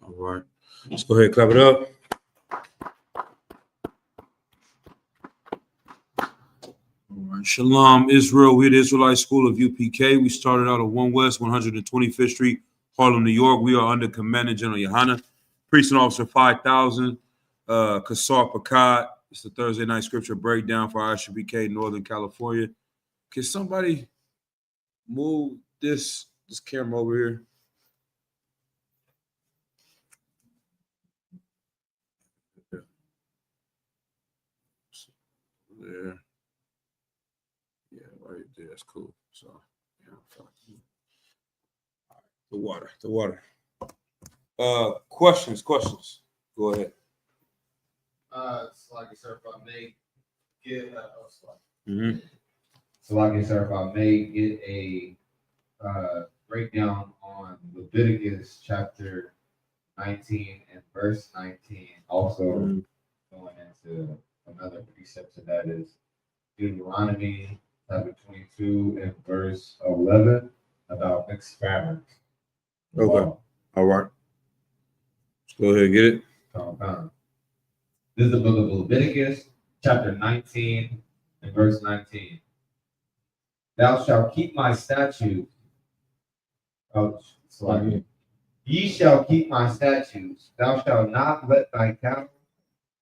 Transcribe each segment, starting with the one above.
All right. Let's go ahead and clap it up. All right. Shalom, Israel. We're the Israelite School of UPK. We started out at 1 West, 125th Street, Harlem, New York. We are under Commander General Yohana, Precinct Officer 5000, Kassar Pakad. It's the Thursday night scripture breakdown for ISUPK, Northern California. Can somebody move this camera over here? There. Yeah, right there. That's cool. So, yeah, the water. Questions. Go ahead. It's like sir, if I may get So like I said, if I may get a breakdown on Leviticus chapter 19 and verse 19, also going into another precept, and that is Deuteronomy chapter 22 and verse 11 about mixed fabrics. Okay. All right. Let's go ahead and get it. This is the book of Leviticus, chapter 19 and verse 19. Thou shalt keep my statutes. Ye shall keep my statutes. Thou shalt not let thy cattle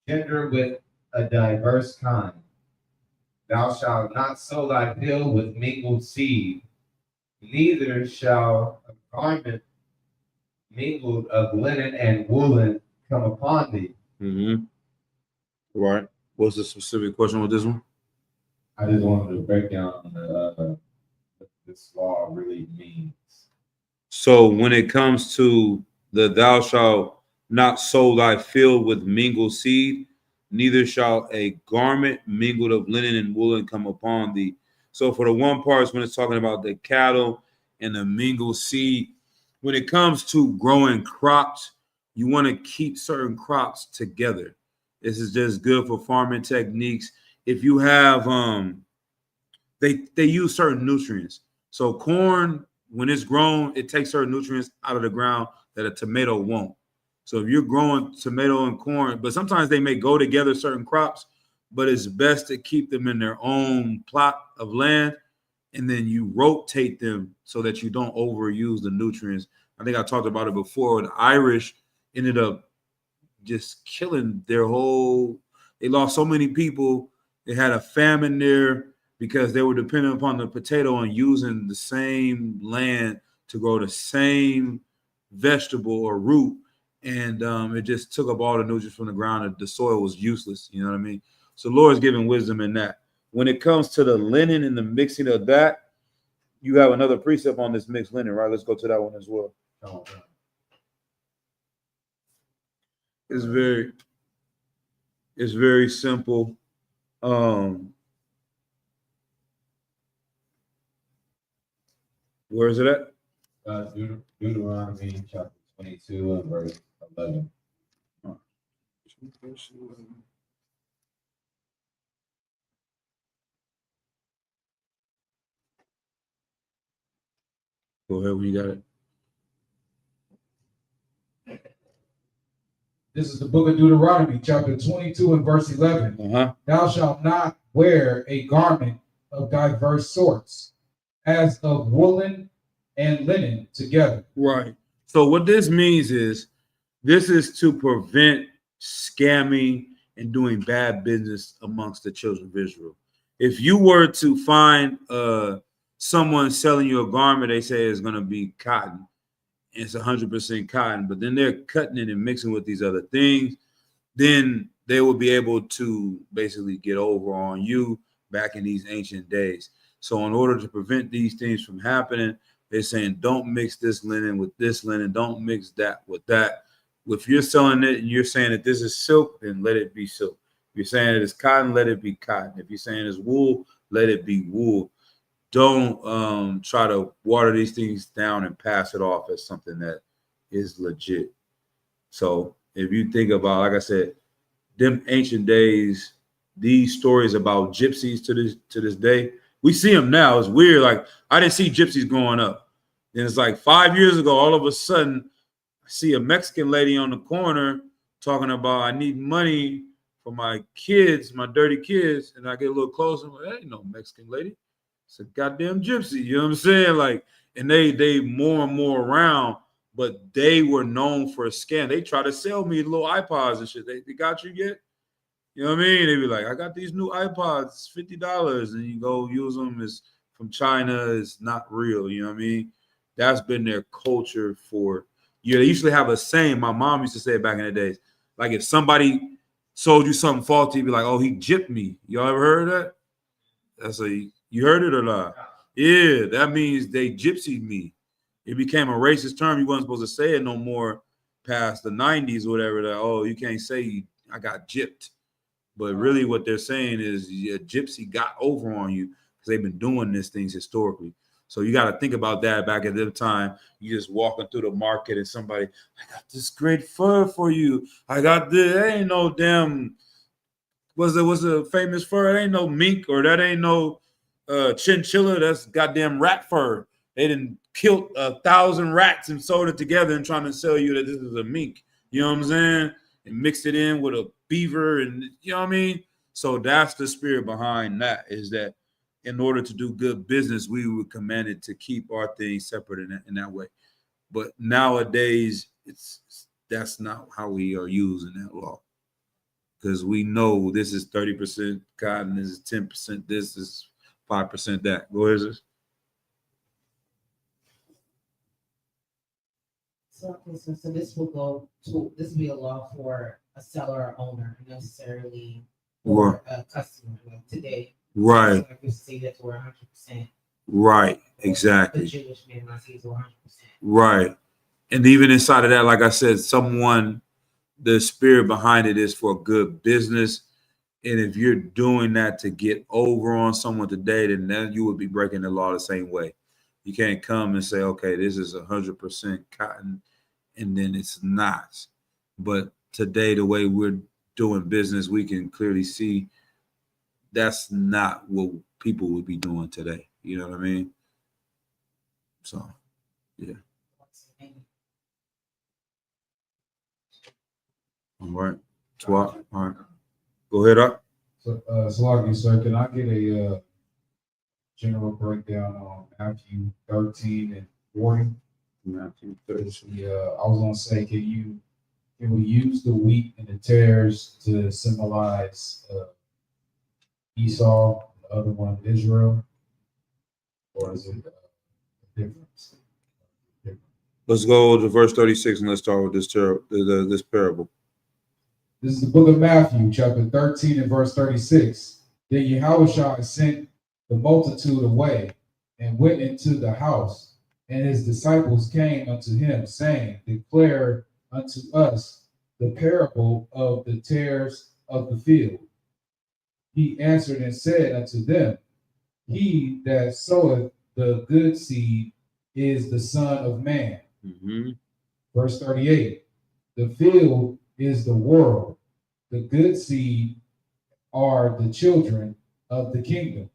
gender with a diverse kind. Thou shalt not sow thy field with mingled seed. Neither shall a garment mingled of linen and woolen come upon thee. Right. What's the specific question with this one? I just wanted to break down what this law really means. So when it comes to the thou shalt not sow thy field with mingled seed, neither shall a garment mingled of linen and woolen come upon thee. So for the one part, when it's talking about the cattle and the mingled seed, when it comes to growing crops, you want to keep certain crops together. This is just good for farming techniques. If you have they use certain nutrients. So corn, when it's grown, it takes certain nutrients out of the ground that a tomato won't. So if you're growing tomato and corn, but sometimes they may go together, certain crops, but it's best to keep them in their own plot of land, and then you rotate them so that you don't overuse the nutrients. I think I talked about it before. The Irish ended up just killing their whole, they lost so many people. They had a famine there because they were dependent upon the potato and using the same land to grow the same vegetable or root. And it just took up all the nutrients from the ground, and the soil was useless. You know what I mean? So the Lord's giving wisdom in that. When it comes to the linen and the mixing of that, you have another precept on this mixed linen, right? Let's go to that one as well. It's very simple. Where is it at? Deuteronomy chapter 22 and verse 11. Go ahead when you got it. This is the book of Deuteronomy, chapter 22 and verse 11. Thou shalt not wear a garment of diverse sorts, as of woolen and linen together. Right. So what this means is, this is to prevent scamming and doing bad business amongst the children of Israel. If you were to find someone selling you a garment, they say it's going to be cotton. It's 100% cotton, but then they're cutting it and mixing with these other things, then they will be able to basically get over on you back in these ancient days. So in order to prevent these things from happening, they're saying don't mix this linen with this linen, don't mix that with that. If you're selling it and you're saying that this is silk, then let it be silk. If you're saying it is cotton, let it be cotton. If you're saying it's wool, let it be wool. Don't try to water these things down and pass it off as something that is legit. So if you think about, like I said, them ancient days, these stories about gypsies to this day, we see them now. It's weird. Like, I didn't see gypsies growing up. And it's like 5 years ago, all of a sudden, see a Mexican lady on the corner talking about I need money for my kids, my dirty kids, and I get a little closer. I'm like, that ain't no Mexican lady. It's a goddamn gypsy. You know what I'm saying? Like, and they more and more around, but they were known for a scam. They try to sell me little iPods and shit. They got you yet? You know what I mean? They be like, I got these new iPods, $50, and you go use them. It's from China. It's not real. You know what I mean? That's been their culture for years. They usually have a saying. My mom used to say it back in the days. Like if somebody sold you something faulty, be like, oh, he gypped me. Y'all ever heard of that? That's you heard it or not? Yeah, that means they gypsied me. It became a racist term. You wasn't supposed to say it no more past the 90s or whatever. That, oh, you can't say I got gypped. But really what they're saying is a gypsy got over on you because they've been doing these things historically. So you got to think about that back at the time. You just walking through the market and somebody, I got this great fur for you. I got this. That ain't no damn, what's a famous fur? That ain't no mink or that ain't no chinchilla. That's goddamn rat fur. They didn't killed 1,000 rats and sewed it together and trying to sell you that this is a mink. You know what I'm saying? And mixed it in with a beaver and you know what I mean? So that's the spirit behind that, is that in order to do good business, we were commanded to keep our things separate in that way. But nowadays, that's not how we are using that law. Because we know this is 30% cotton, this is 10%, this is 5% that. Go ahead, sis. So this will be a law for a seller or owner, necessarily for a customer. Like today, right? I could say that we're 100%. Right, exactly. The Jewish man, I see, 100%. Right, and even inside of that, like I said, the spirit behind it is for good business. And if you're doing that to get over on someone today, then you would be breaking the law the same way. You can't come and say, okay, this is 100% cotton, and then it's not. But today, the way we're doing business, we can clearly see that's not what people would be doing today. You know what I mean? So, yeah. All right. All right. Go ahead, up. So, sir, can I get a general breakdown on Matthew 13 and 40? Matthew 13. Yeah, I was gonna say, can we use the wheat and the tares to symbolize Esau, the other one Israel, or is it different? Let's go to verse 36 and let's start with this parable. This is the book of Matthew, chapter 13 and verse 36. Then Yahushua sent the multitude away and went into the house, and his disciples came unto him, saying, declare unto us the parable of the tares of the field. He answered and said unto them, he that soweth the good seed is the Son of Man. Mm-hmm. Verse 38, the field is the world. The good seed are the children of the kingdom,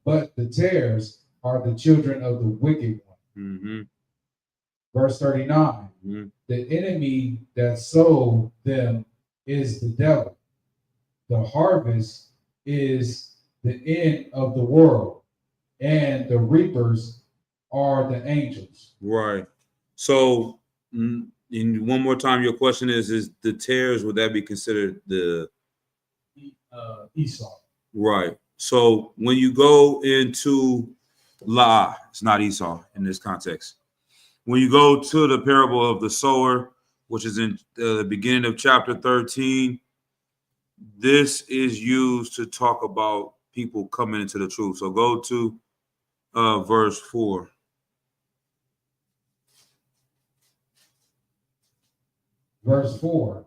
but the tares are the children of the wicked one. Mm-hmm. Verse 39, mm-hmm. The enemy that sowed them is the devil. The harvest is the end of the world, and the reapers are the angels. Right. So, and one more time, your question is the tares, would that be considered the Esau? Right. So when you go into it's not Esau in this context. When you go to the parable of the sower, which is in the beginning of chapter 13, this is used to talk about people coming into the truth. So go to verse 4. Verse 4,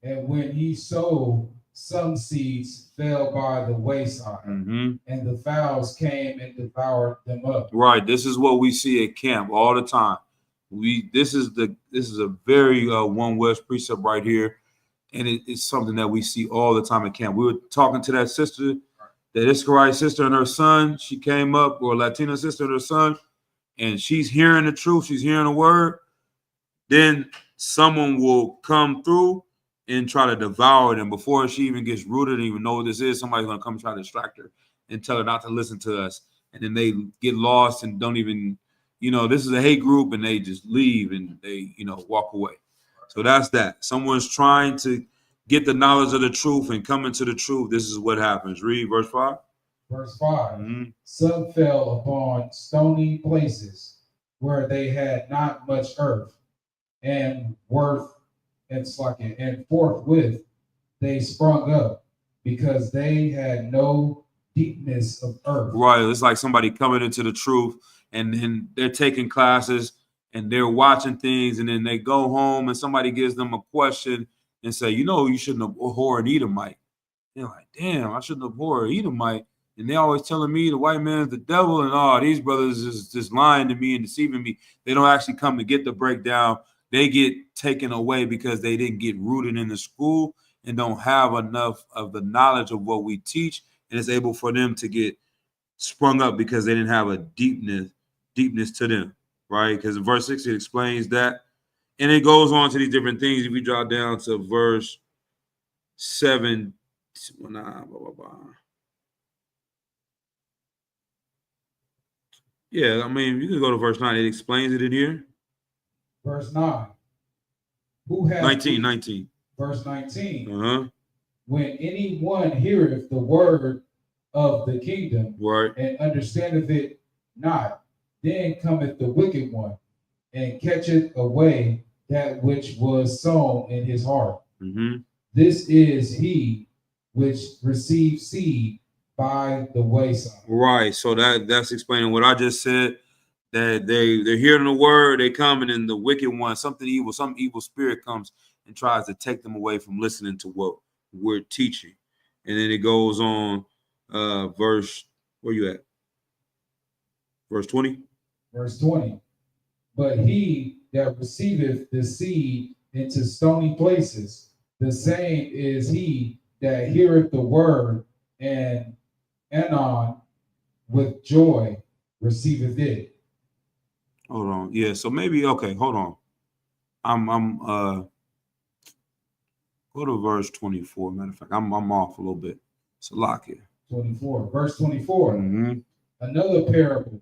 and when he sowed, some seeds fell by the wayside, mm-hmm. and the fowls came and devoured them up. Right. This is what we see at camp all the time. This is a very One West precept right here, and it's something that we see all the time at camp. We were talking to that sister, that Iscariot sister and her son. She came up, or Latina sister and her son, and she's hearing the truth. She's hearing the word. then someone will come through and try to devour them before she even gets rooted and even know what this is. Somebody's gonna come try to distract her and tell her not to listen to us, and then they get lost and don't even, this is a hate group, and they just leave and they, walk away. So that's that. Someone's trying to get the knowledge of the truth and come into the truth. This is what happens. Read verse 5. Verse 5. Some fell upon stony places where they had not much earth, and forthwith they sprung up, because they had no deepness of earth. Right. It's like somebody coming into the truth, and then they're taking classes and they're watching things, and then they go home and somebody gives them a question and say, you shouldn't abhor an Edomite. They're like, damn, I shouldn't abhor an Edomite. And they're always telling me the white man is the devil, and these brothers is just lying to me and deceiving me. They don't actually come to get the breakdown. They get taken away because they didn't get rooted in the school and don't have enough of the knowledge of what we teach, and it's able for them to get sprung up because they didn't have a deepness to them, right? Because in verse 6 it explains that, and it goes on to these different things. If we drop down to verse 7, yeah, I mean, you can go to verse 9. It explains it in here. Verse 9. Who has 19. Verse 19. When anyone heareth the word of the kingdom, right, and understandeth it not, then cometh the wicked one, and catcheth away that which was sown in his heart. This is he which received seed by the wayside. Right. So that's explaining what I just said. That they're hearing the word, they come, and then the wicked one, some evil spirit comes and tries to take them away from listening to what we're teaching. And then it goes on, verse, where you at? Verse 20. Verse 20. But he that receiveth the seed into stony places, the same is he that heareth the word, and anon with joy receiveth it. Hold on. Yeah, so maybe, okay, hold on. Go to verse 24. Matter of fact, I'm off a little bit. So lock it. 24. Verse 24. Another parable.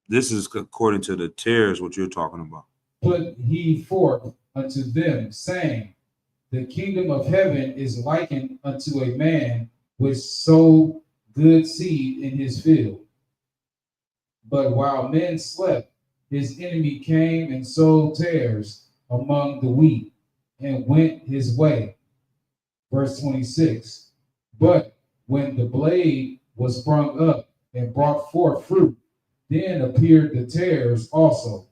This is according to the tares, what you're talking about. Put he forth unto them, saying, the kingdom of heaven is likened unto a man which sowed good seed in his field. But while men slept, his enemy came and sowed tares among the wheat, and went his way. Verse 26. But when the blade was sprung up and brought forth fruit, then appeared the tares also.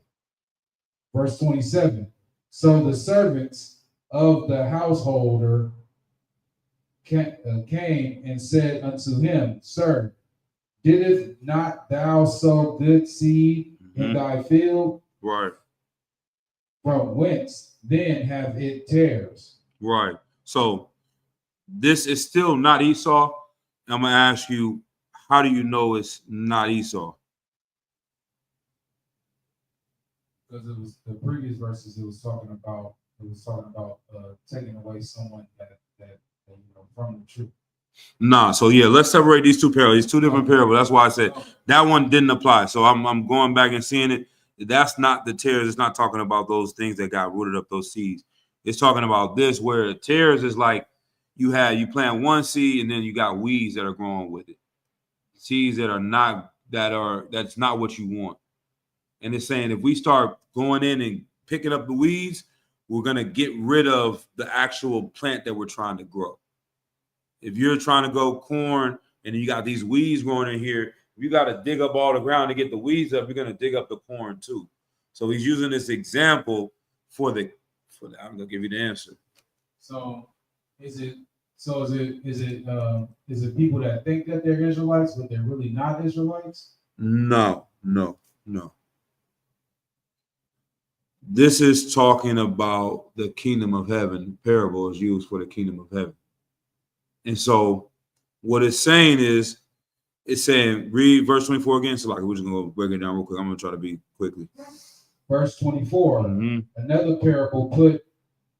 Verse 27. So the servants of the householder came and said unto him, Sir, didst not thou sow good seed in thy field? Right. From whence then have it tares? Right. So this is still not Esau. I'm gonna ask you, how do you know it's not Esau? Because it was the previous verses. It was talking about taking away someone that from the truth. Nah. So yeah, let's separate these two parables. These two different parables. That's why I said that one didn't apply. So I'm going back and seeing it. That's not the tares. It's not talking about those things that got rooted up, those seeds. It's talking about this, where tares is like you plant one seed and then you got weeds that are growing with it. Seeds that's not what you want. And it's saying if we start going in and picking up the weeds, we're gonna get rid of the actual plant that we're trying to grow. If you're trying to grow corn and you got these weeds growing in here, you got to dig up all the ground to get the weeds up. You're going to dig up the corn too. So he's using this example for the. I'm going to give you the answer. So is it people that think that they're Israelites, but they're really not Israelites? No. This is talking about the kingdom of heaven. Parable is used for the kingdom of heaven. And so what it's saying is, it's saying, read verse 24 again. So like, we're just going to break it down real quick. I'm going to try to be quickly. Verse 24. Another parable put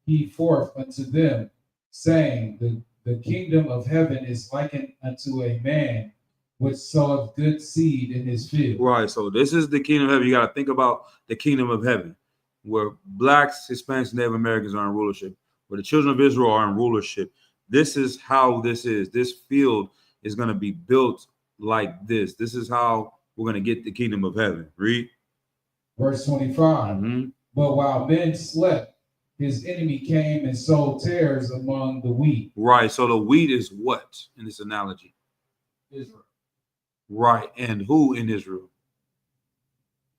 he forth unto them, saying, the kingdom of heaven is likened unto a man which soweth good seed in his field. Right. So this is the kingdom of heaven. You got to think about the kingdom of heaven, where blacks, Hispanics, Native Americans are in rulership, where the children of Israel are in rulership. This is how this is. This field is going to be built like this. This is how we're going to get the kingdom of heaven. Read. Verse 25. But while men slept, his enemy came and sowed tares among the wheat. Right. So the wheat is what in this analogy? Israel. Right. And who in Israel?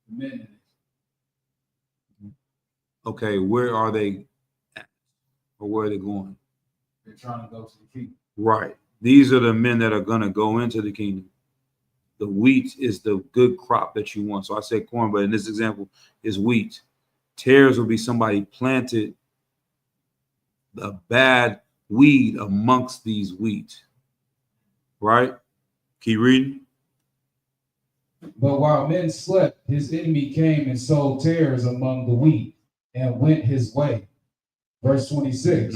Men in it. Okay. Where are they at? Or where are they going? They're trying to go to the kingdom. Right. These are the men that are going to go into the kingdom. The wheat is the good crop that you want. So I said corn, but in this example is wheat. Tares will be somebody planted a bad weed amongst these wheat. Right? Keep reading. But while men slept, his enemy came and sowed tares among the wheat and went his way. Verse 26.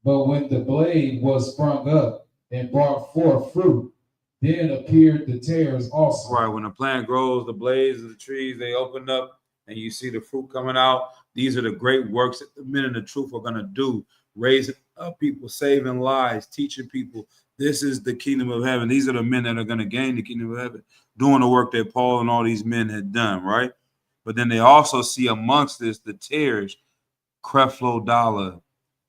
But when the blade was sprung up and brought forth fruit, then appeared the tares also. Right. When the plant grows, the blades of the trees, they open up and you see the fruit coming out. These are the great works that the men in the truth are going to do, raising up people, saving lives, teaching people. This is the kingdom of heaven. These are the men that are going to gain the kingdom of heaven, doing the work that Paul and all these men had done, right? But then they also see amongst this the tares, Creflo Dollar,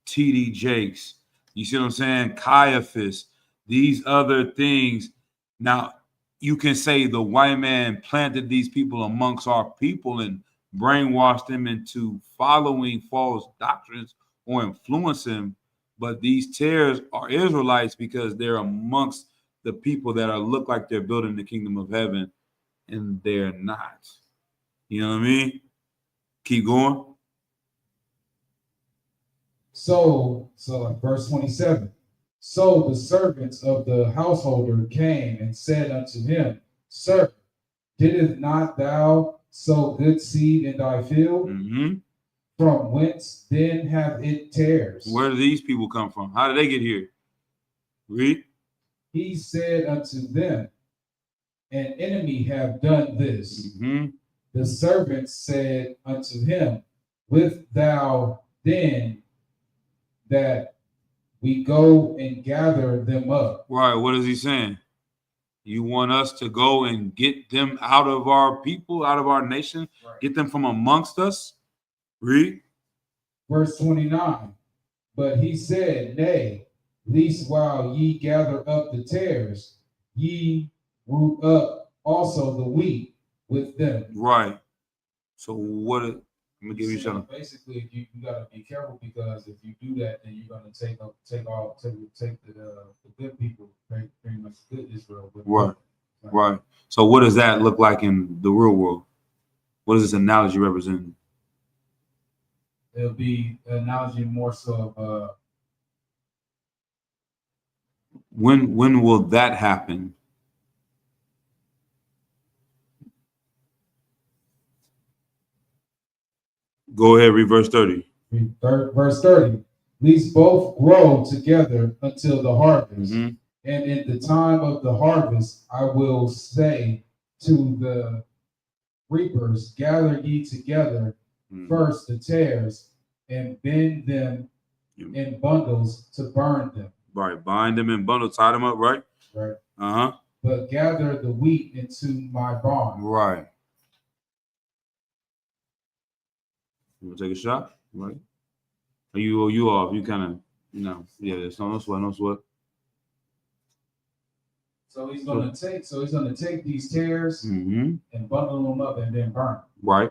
T.D. Jakes, you see what I'm saying? Caiaphas, these other things. Now, you can say the white man planted these people amongst our people and brainwashed them into following false doctrines or influencing them. But these tares are Israelites because they're amongst the people that are look like they're building the kingdom of heaven, and they're not. You know what I mean? Keep going. So verse 27. So the servants of the householder came and said unto him, Sir, didst not thou sow good seed in thy field? From whence then have it tares? Where do these people come from? How did they get here? Read. He said unto them, An enemy have done this. The servants said unto him, Wilt thou then that we go and gather them up? Right. What is he saying? You want us to go and get them out of our people, out of our nation, right. Get them from amongst us? Read. Verse 29. But he said, Nay, least while ye gather up the tares, ye root up also the wheat with them. Right. So what? I'm gonna give you something. Basically, you gotta be careful, because if you do that, then you're gonna take the good people, pretty much good Israel. Right. Right. So what does that look like in the real world? What does this analogy represent? It'll be an analogy more so of when will that happen? Go ahead, read verse 30. Verse 30. These both grow together until the harvest. And in the time of the harvest, I will say to the reapers, gather ye together first the tares and bend them in bundles to burn them. Right. Bind them in bundles, tie them up, right? Right. Uh-huh. But gather the wheat into my barn. Right. You want to take a shot? Right. Are you off? You kind of, yeah, there's no sweat. So he's gonna take these tares and bundle them up and then burn them. Right.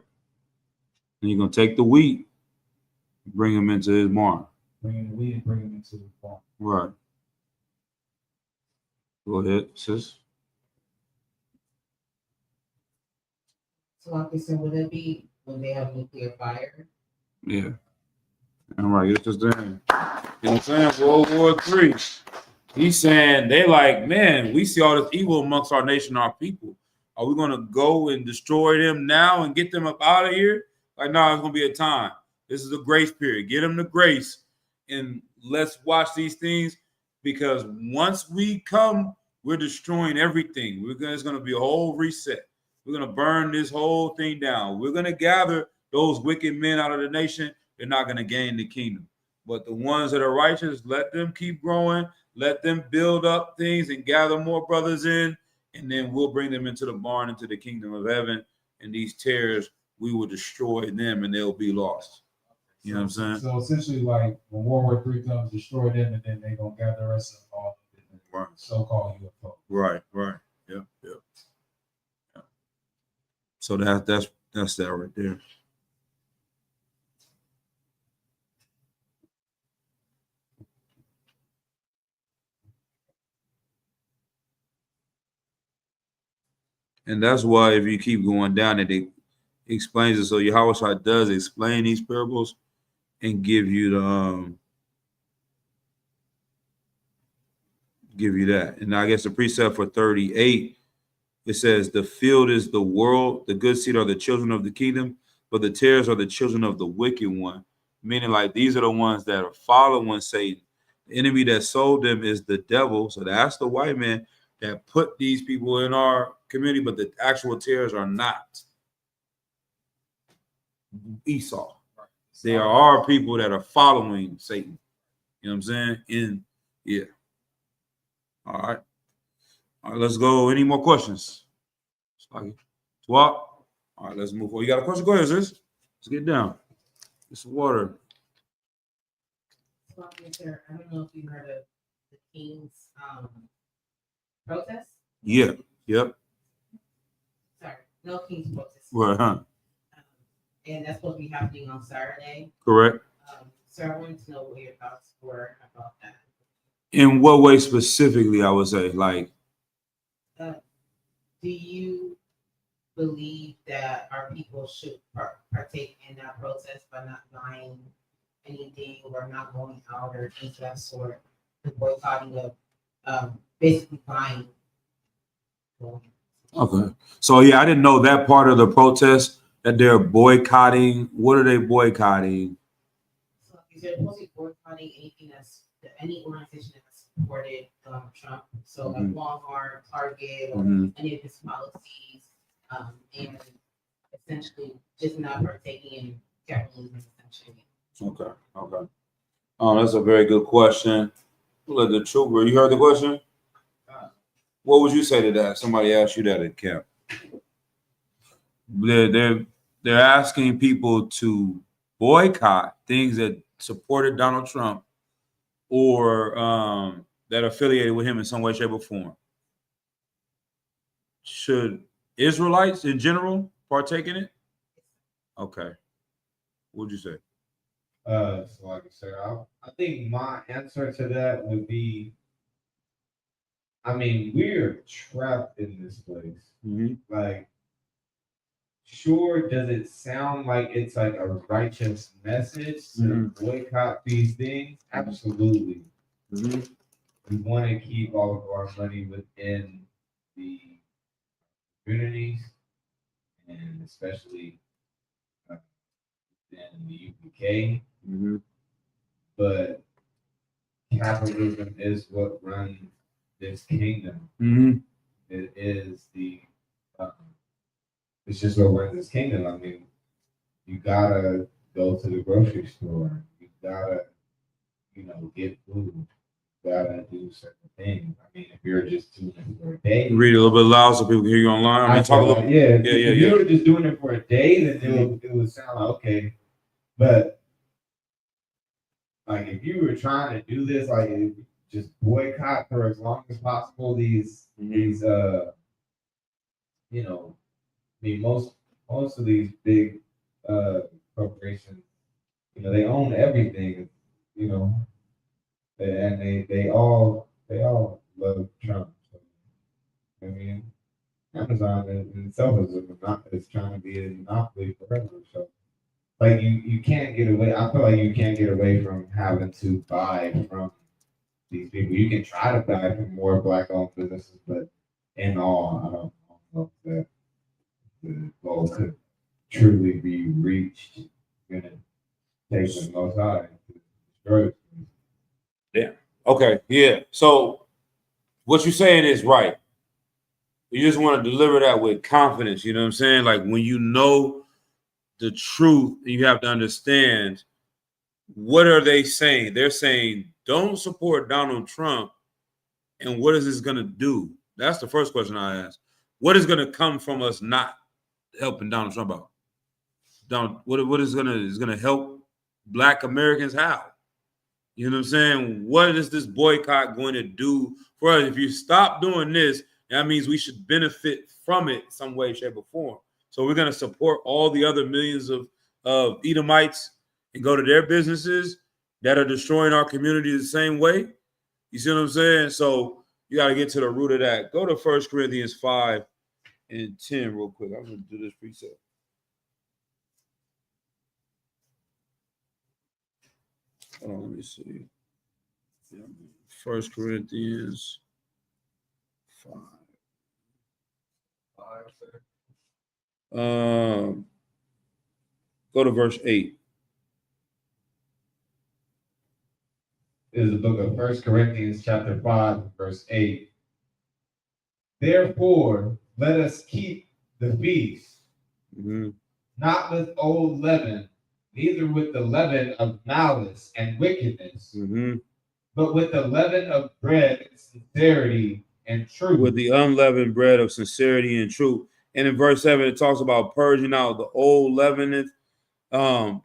And you're gonna take the wheat, bring them into his barn. Bring the wheat and bring them into his barn. Right. Go ahead, sis. So like I said, would it be when they have nuclear fire? Yeah. All right, get this down. You know what I'm saying? World War III. He's saying they like, man, we see all this evil amongst our nation, our people. Are we going to go and destroy them now and get them up out of here? Like, no, it's gonna be a time. This is a grace period. Get them the grace, and let's watch these things, because once we come, we're destroying everything. It's gonna be a whole reset. We're gonna burn this whole thing down. We're gonna gather those wicked men out of the nation. They're not gonna gain the kingdom. But the ones that are righteous, let them keep growing. Let them build up things and gather more brothers in, and then we'll bring them into the barn, into the kingdom of heaven. And these tares, we will destroy them, and they'll be lost. You know what I'm saying? So essentially, like when World War III comes, destroy them, and then they're gonna gather the rest of all the so-called UFO. Right. Yeah. So that's that right there. And that's why if you keep going down, it explains it. So Yahweh does explain these parables and give you that. And I guess the precept for 38, it says, the field is the world, the good seed are the children of the kingdom, but the tares are the children of the wicked one. Meaning, like, these are the ones that are following Satan. The enemy that sold them is the devil. So that's the white man that put these people in our community, but the actual tares are not Esau. They are our people that are following Satan. You know what I'm saying? Yeah. All right, let's go. Any more questions? Swap. All right, let's move forward. You got a question? Go ahead, sis. Let's get down. Get some water. I don't know if you heard of the King's protest. Yeah. Yep. Sorry, no King's protest. Right. And that's supposed to be happening on Saturday. Correct. So I wanted to know what your thoughts were about that. In what way specifically? I would say, like, do you believe that our people should partake in that protest by not buying anything or not going out or things of that sort, the boycotting of basically buying? Okay. So yeah, I didn't know that part of the protest that they're boycotting. What are they boycotting? So they're supposed boycotting anything any organization that supported Donald Trump. So like Walmart, Target, or any of his policies, and essentially just not partaking in capitalism, essentially. Okay. Oh, that's a very good question. Look, the trooper, you heard the question? What would you say to that? Somebody asked you that at camp. They're asking people to boycott things that supported Donald Trump or that are affiliated with him in some way, shape, or form. Should Israelites in general partake in it? Okay. What'd you say? So like I said, I think my answer to that would be, I mean, we're trapped in this place. Like, sure, does it sound like it's like a righteous message to boycott these things? Absolutely. We want to keep all of our money within the communities, and especially in the UPK. But capitalism is what runs this kingdom. It is it's just what runs this kingdom. I mean, you gotta go to the grocery store. You gotta, get food. You gotta do certain things. I mean, if you're just doing it for a day, read a little bit loud so people can hear you online. I mean, talk a little. If you were just doing it for a day, then it would sound like okay. But like if you were trying to do this, like just boycott for as long as possible these I mean most of these big corporations, they own everything, and they all love Trump. So, I mean, Amazon in itself is trying to be a monopoly forever. So like you can't get away. I feel like you can't get away from having to buy from these people. You can try to buy from more black-owned businesses, but in all, I don't know if that the goal could truly be reached, you're going to take the Most High to destroy it. Yeah. Okay. Yeah. So what you're saying is right. You just want to deliver that with confidence. You know what I'm saying? Like when you know the truth, you have to understand what are they saying? They're saying don't support Donald Trump. And what is this going to do? That's the first question I ask. What is going to come from us not helping Donald Trump out? What is going to help Black Americans? How? You know what I'm saying? What is this boycott going to do for us? If you stop doing this, that means we should benefit from it some way, shape, or form. So we're going to support all the other millions of Edomites and go to their businesses that are destroying our community the same way. You see what I'm saying? So you got to get to the root of that. Go to 1 Corinthians 5 and 10 real quick. I'm going to do this precept. Hold on, let me see. 1 Corinthians 5. Go to verse 8. This is the book of 1 Corinthians chapter 5, verse 8. Therefore, let us keep the feast, not with old leaven, neither with the leaven of malice and wickedness, but with the leaven of bread and sincerity and truth. With the unleavened bread of sincerity and truth. And in verse 7, it talks about purging out the old leaven.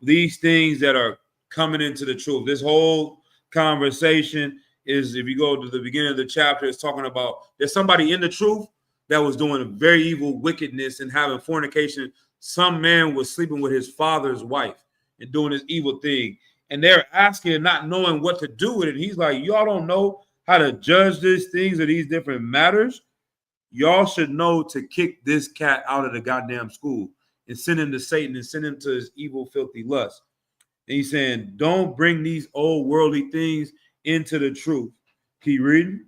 These things that are coming into the truth. This whole conversation is, if you go to the beginning of the chapter, it's talking about there's somebody in the truth that was doing very evil wickedness and having fornication. Some man was sleeping with his father's wife and doing this evil thing. And they're asking and not knowing what to do with it. He's like, y'all don't know how to judge these things or these different matters. Y'all should know to kick this cat out of the goddamn school and send him to Satan and send him to his evil, filthy lust. And he's saying, don't bring these old worldly things into the truth. Keep reading.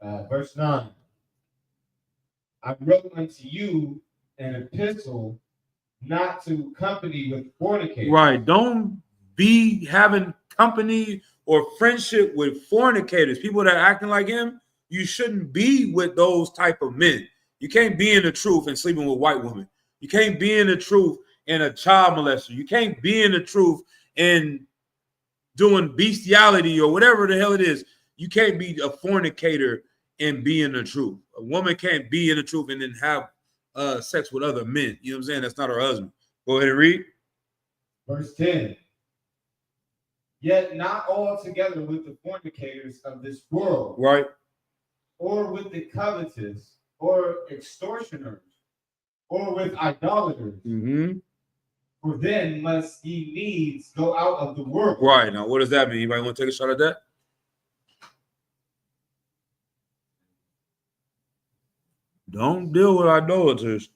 Verse 9. I wrote unto you an epistle not to company with fornicators. Right. Don't be having company or friendship with fornicators, people that are acting like him. You shouldn't be with those type of men. You can't be in the truth and sleeping with white women. You can't be in the truth and a child molester. You can't be in the truth and doing bestiality or whatever the hell it is. You can't be a fornicator and be in the truth. A woman can't be in the truth and then have sex with other men. You know what I'm saying? That's not her husband. Go ahead and read. Verse 10. Yet not altogether with the fornicators of this world. Right. Or with the covetous, or extortioners, or with idolaters. For then must ye needs go out of the world. Right. Now, what does that mean? Anybody want to take a shot at that? Don't deal with idolaters.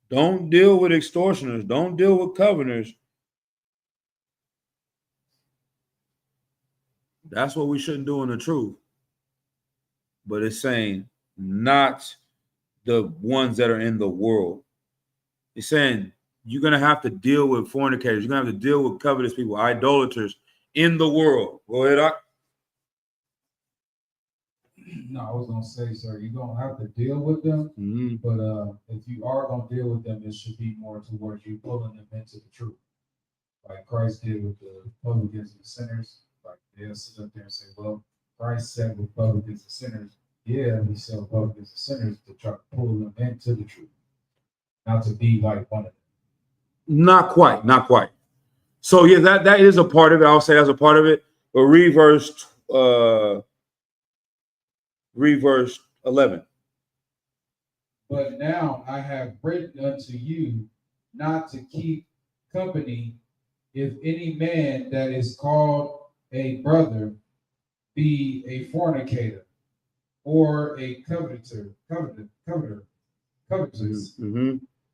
Don't deal with extortioners. Don't deal with covenanters. That's what we shouldn't do in the truth. But it's saying not the ones that are in the world. It's saying you're going to have to deal with fornicators. You're going to have to deal with covetous people, idolaters in the world. Go ahead, Doc. No, I was gonna say, sir, you're gonna have to deal with them, but if you are gonna deal with them, it should be more towards you pulling them into the truth, like Christ did with the publicans and sinners. Like they'll sit up there and say, "Well, Christ said with publicans and sinners." Yeah, he said with publicans and sinners to try to pull them into the truth, not to be like one of them. Not quite, not quite. So yeah, that is a part of it. I'll say that's a part of it. But read verse 11. But now I have written unto you not to keep company if any man that is called a brother be a fornicator, or a covetous,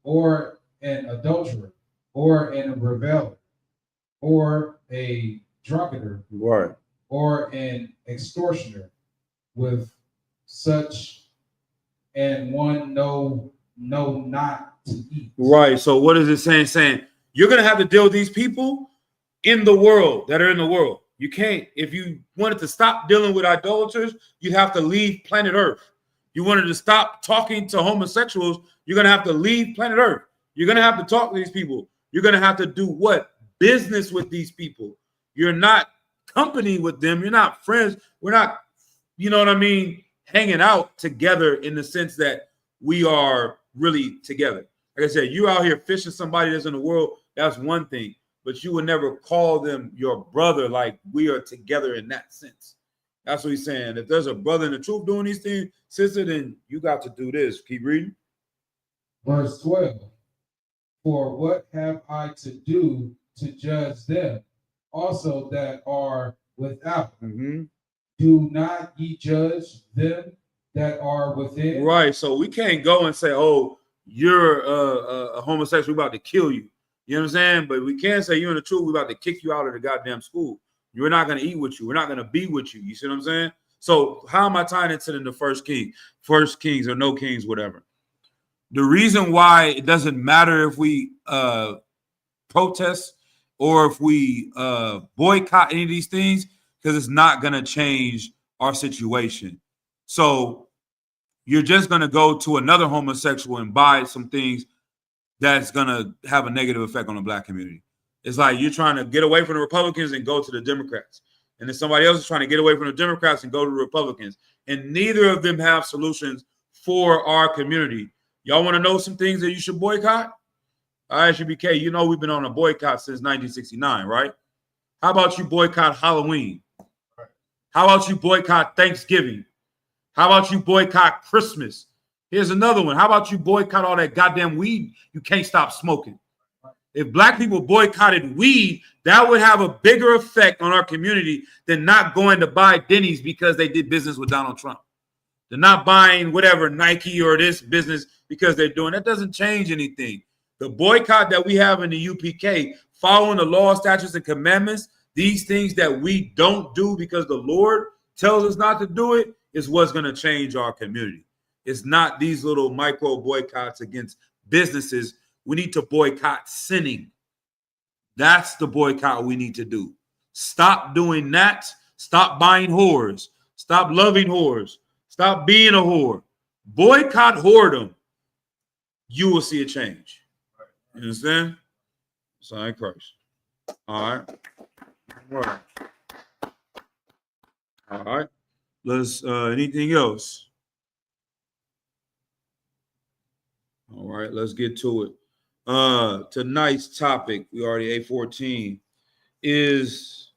or an adulterer, or an reveler, or a drunkard, right, or an extortioner. With such and one no know not to eat. Right. So what is it saying? Saying you're going to have to deal with these people in the world that are in the world. You can't, if you wanted to stop dealing with idolaters, you'd have to leave planet Earth. You wanted to stop talking to homosexuals, you're going to have to leave planet Earth. You're going to have to talk to these people. You're going to have to do what? Business with these people. You're not company with them. You're not friends. We're not, you know what I mean, hanging out together in the sense that we are really together. Like I said, you out here fishing somebody that's in the world, that's one thing. But you would never call them your brother like we are together in that sense. That's what he's saying. If there's a brother in the truth doing these things, sister, then you got to do this. Keep reading. Verse 12. For what have I to do to judge them also that are without? Mm-hmm. Do not ye judge them that are within? Right. So we can't go and say, oh, you're a homosexual, we're about to kill you. You know what I'm saying? But we can say you're in the truth, we're about to kick you out of the goddamn school. We're not going to eat with you. We're not going to be with you. You see what I'm saying? So how am I tying it to the first kings or no kings, whatever? The reason why it doesn't matter if we protest or if we boycott any of these things, because it's not going to change our situation. So you're just going to go to another homosexual and buy some things that's going to have a negative effect on the black community. It's like you're trying to get away from the Republicans and go to the Democrats. And then somebody else is trying to get away from the Democrats and go to the Republicans. And neither of them have solutions for our community. Y'all want to know some things that you should boycott? I ask you, BK, you know we've been on a boycott since 1969, right? How about you boycott Halloween? How about you boycott Thanksgiving? How about you boycott Christmas? Here's another one. How about you boycott all that goddamn weed you can't stop smoking? If black people boycotted weed, that would have a bigger effect on our community than not going to buy Denny's because they did business with Donald Trump. They're not buying whatever Nike or this business because they're doing. That doesn't change anything. The boycott that we have in the UPK, following the law, statutes, and commandments, these things that we don't do because the Lord tells us not to do it, is what's going to change our community. It's not these little micro boycotts against businesses. We need to boycott sinning. That's the boycott we need to do. Stop doing that. Stop buying whores. Stop loving whores. Stop being a whore. Boycott whoredom. You will see a change. You understand? Sign Christ. All right. All right. All right. Let's anything else? All right, let's get to it. Tonight's topic, we already 8:14, is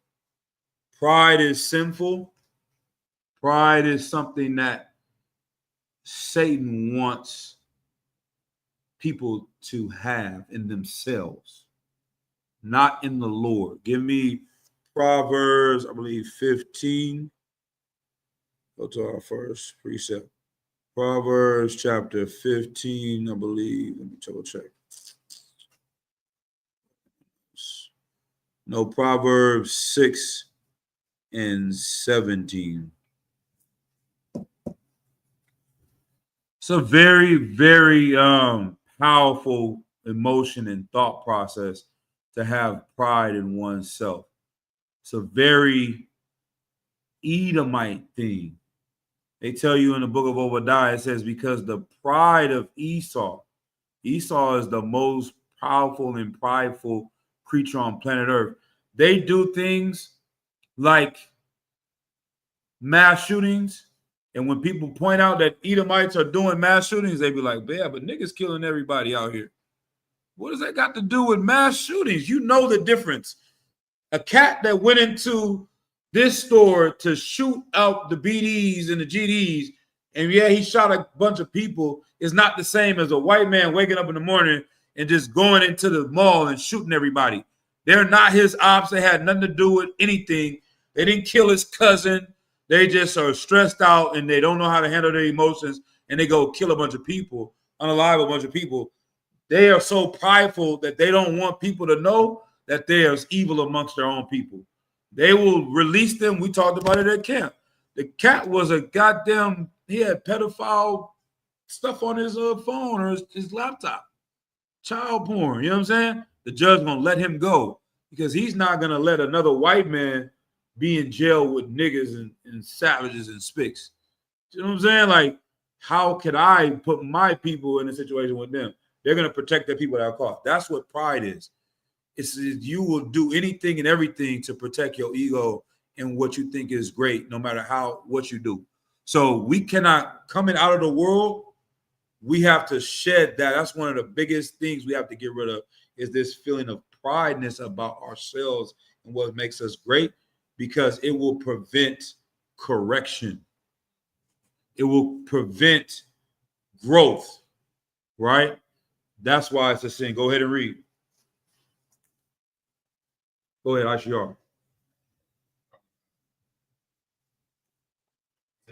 pride is sinful. Pride is something that Satan wants people to have in themselves, not in the Lord. Give me Proverbs, I believe 15. Go to our first precept. Proverbs chapter 15, I believe. Let me double check. No, Proverbs 6 and 17. It's a very, very powerful emotion and thought process to have pride in oneself. It's a very Edomite thing. They tell you in the book of Obadiah, it says, because the pride of Esau is the most powerful and prideful creature on planet Earth. They do things like mass shootings. And when people point out that Edomites are doing mass shootings, they be like, yeah, but niggas killing everybody out here. What does that got to do with mass shootings? You know the difference. A cat that went into this store to shoot out the BDs and the GDs, and yeah, he shot a bunch of people, is not the same as a white man waking up in the morning and just going into the mall and shooting everybody. They're not his ops. They had nothing to do with anything. They didn't kill his cousin. They just are stressed out and they don't know how to handle their emotions, and they go kill a bunch of people, unalive a bunch of people. They are so prideful that they don't want people to know that there's evil amongst their own people. They will release them. We talked about it at camp. The cat was a goddamn, he had pedophile stuff on his phone or his laptop. Child porn, you know what I'm saying? The judge gonna let him go because he's not gonna let another white man be in jail with niggas and savages and spics. You know what I'm saying? Like, how could I put my people in a situation with them? They're gonna protect their people at all costs. That's what pride is. It's you will do anything and everything to protect your ego and what you think is great, no matter what you do. So we cannot, coming out of the world, we have to shed that. That's one of the biggest things we have to get rid of, is this feeling of prideness about ourselves and what makes us great, because it will prevent correction. It will prevent growth, right? That's why it's a sin. Go ahead and read. Go ahead, ICR.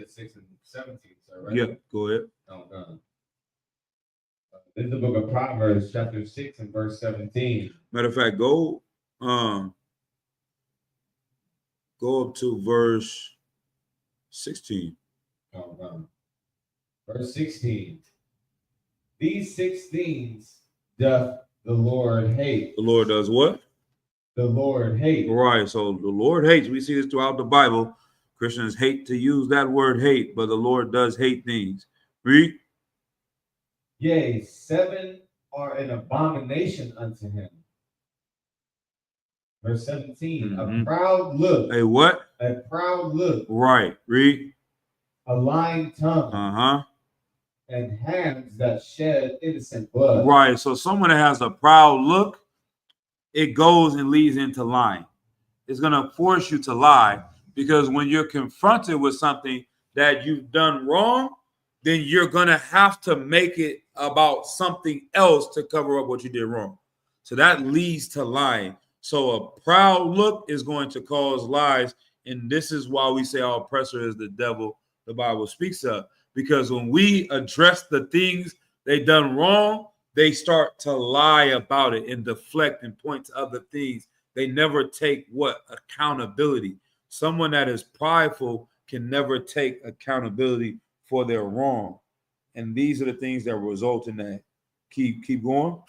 6 and 17, so right? Yeah, go ahead. This is the book of Proverbs, chapter 6 and verse 17. Matter of fact, go up to verse 16. Verse 16. These 6 things doth the Lord hate. The Lord does what? The Lord hate. Right. So the Lord hates. We see this throughout the Bible. Christians hate to use that word hate, but the Lord does hate things. Read. Yea, 7 are an abomination unto him. Verse 17. A proud look. A what? A proud look. Right. Read. A lying tongue. And hands that shed innocent blood. Right. So someone that has a proud look, it goes and leads into lying. It's going to force you to lie, because when you're confronted with something that you've done wrong, then you're going to have to make it about something else to cover up what you did wrong. So that leads to lying. So a proud look is going to cause lies. And this is why we say our oppressor is the devil the Bible speaks of. Because when we address the things they done wrong, they start to lie about it and deflect and point to other things. They never take what? Accountability. Someone that is prideful can never take accountability for their wrong. And these are the things that result in that. Keep going.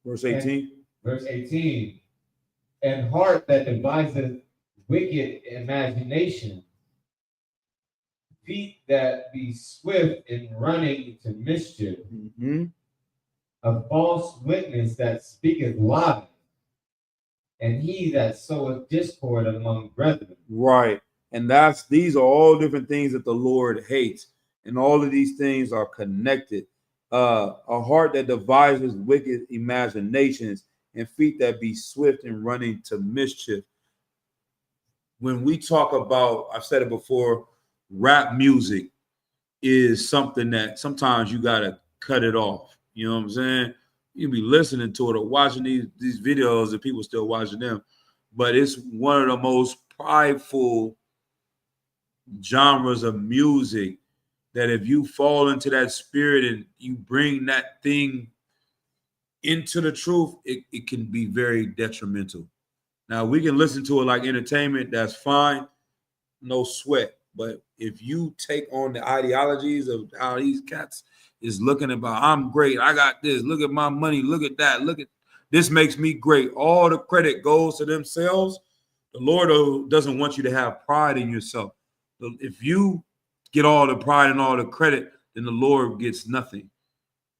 Verse 18. Verse 18. And heart that deviseth wicked imagination, feet that be swift in running to mischief, a false witness that speaketh lies, and he that soweth discord among brethren. Right. And these are all different things that the Lord hates. And all of these things are connected. A heart that devises wicked imaginations, and feet that be swift in running to mischief. When we talk about, I've said it before, rap music is something that sometimes you got to cut it off. You know what I'm saying? You be listening to it or watching these videos, and people still watching them. But it's one of the most prideful genres of music that if you fall into that spirit and you bring that thing into the truth, it can be very detrimental. Now, we can listen to it like entertainment. That's fine. No sweat. But if you take on the ideologies of how these cats is looking about, I'm great, I got this, look at my money, look at that, look at this makes me great. All the credit goes to themselves. The Lord doesn't want you to have pride in yourself. If you get all the pride and all the credit, then the Lord gets nothing.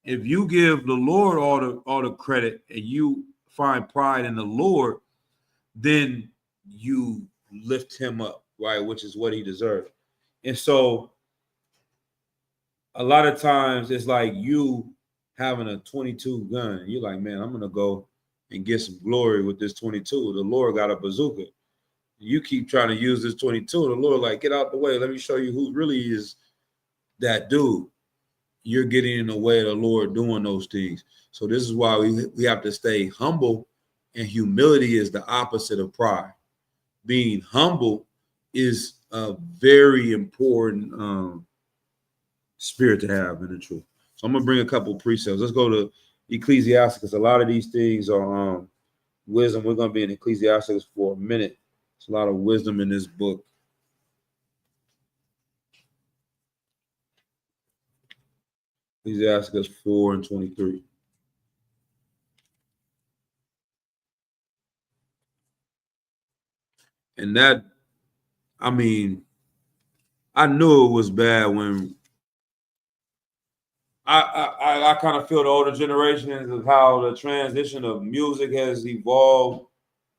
If you give the Lord all the credit and you find pride in the Lord, then you lift him up, right? Which is what he deserves. And so a lot of times it's like you having a 22 gun. You're like, man, I'm going to go and get some glory with this 22. The Lord got a bazooka. You keep trying to use this 22. The Lord like, get out the way. Let me show you who really is that dude. You're getting in the way of the Lord doing those things. So this is why we have to stay humble, and humility is the opposite of pride. Being humble is a very important spirit to have in the truth. So I'm going to bring a couple of precepts. Let's go to Ecclesiastes, because a lot of these things are wisdom. We're going to be in Ecclesiastes for a minute. There's a lot of wisdom in this book. Ecclesiasticus 4:23. And that, I mean, I knew it was bad when I kind of feel the older generations of how the transition of music has evolved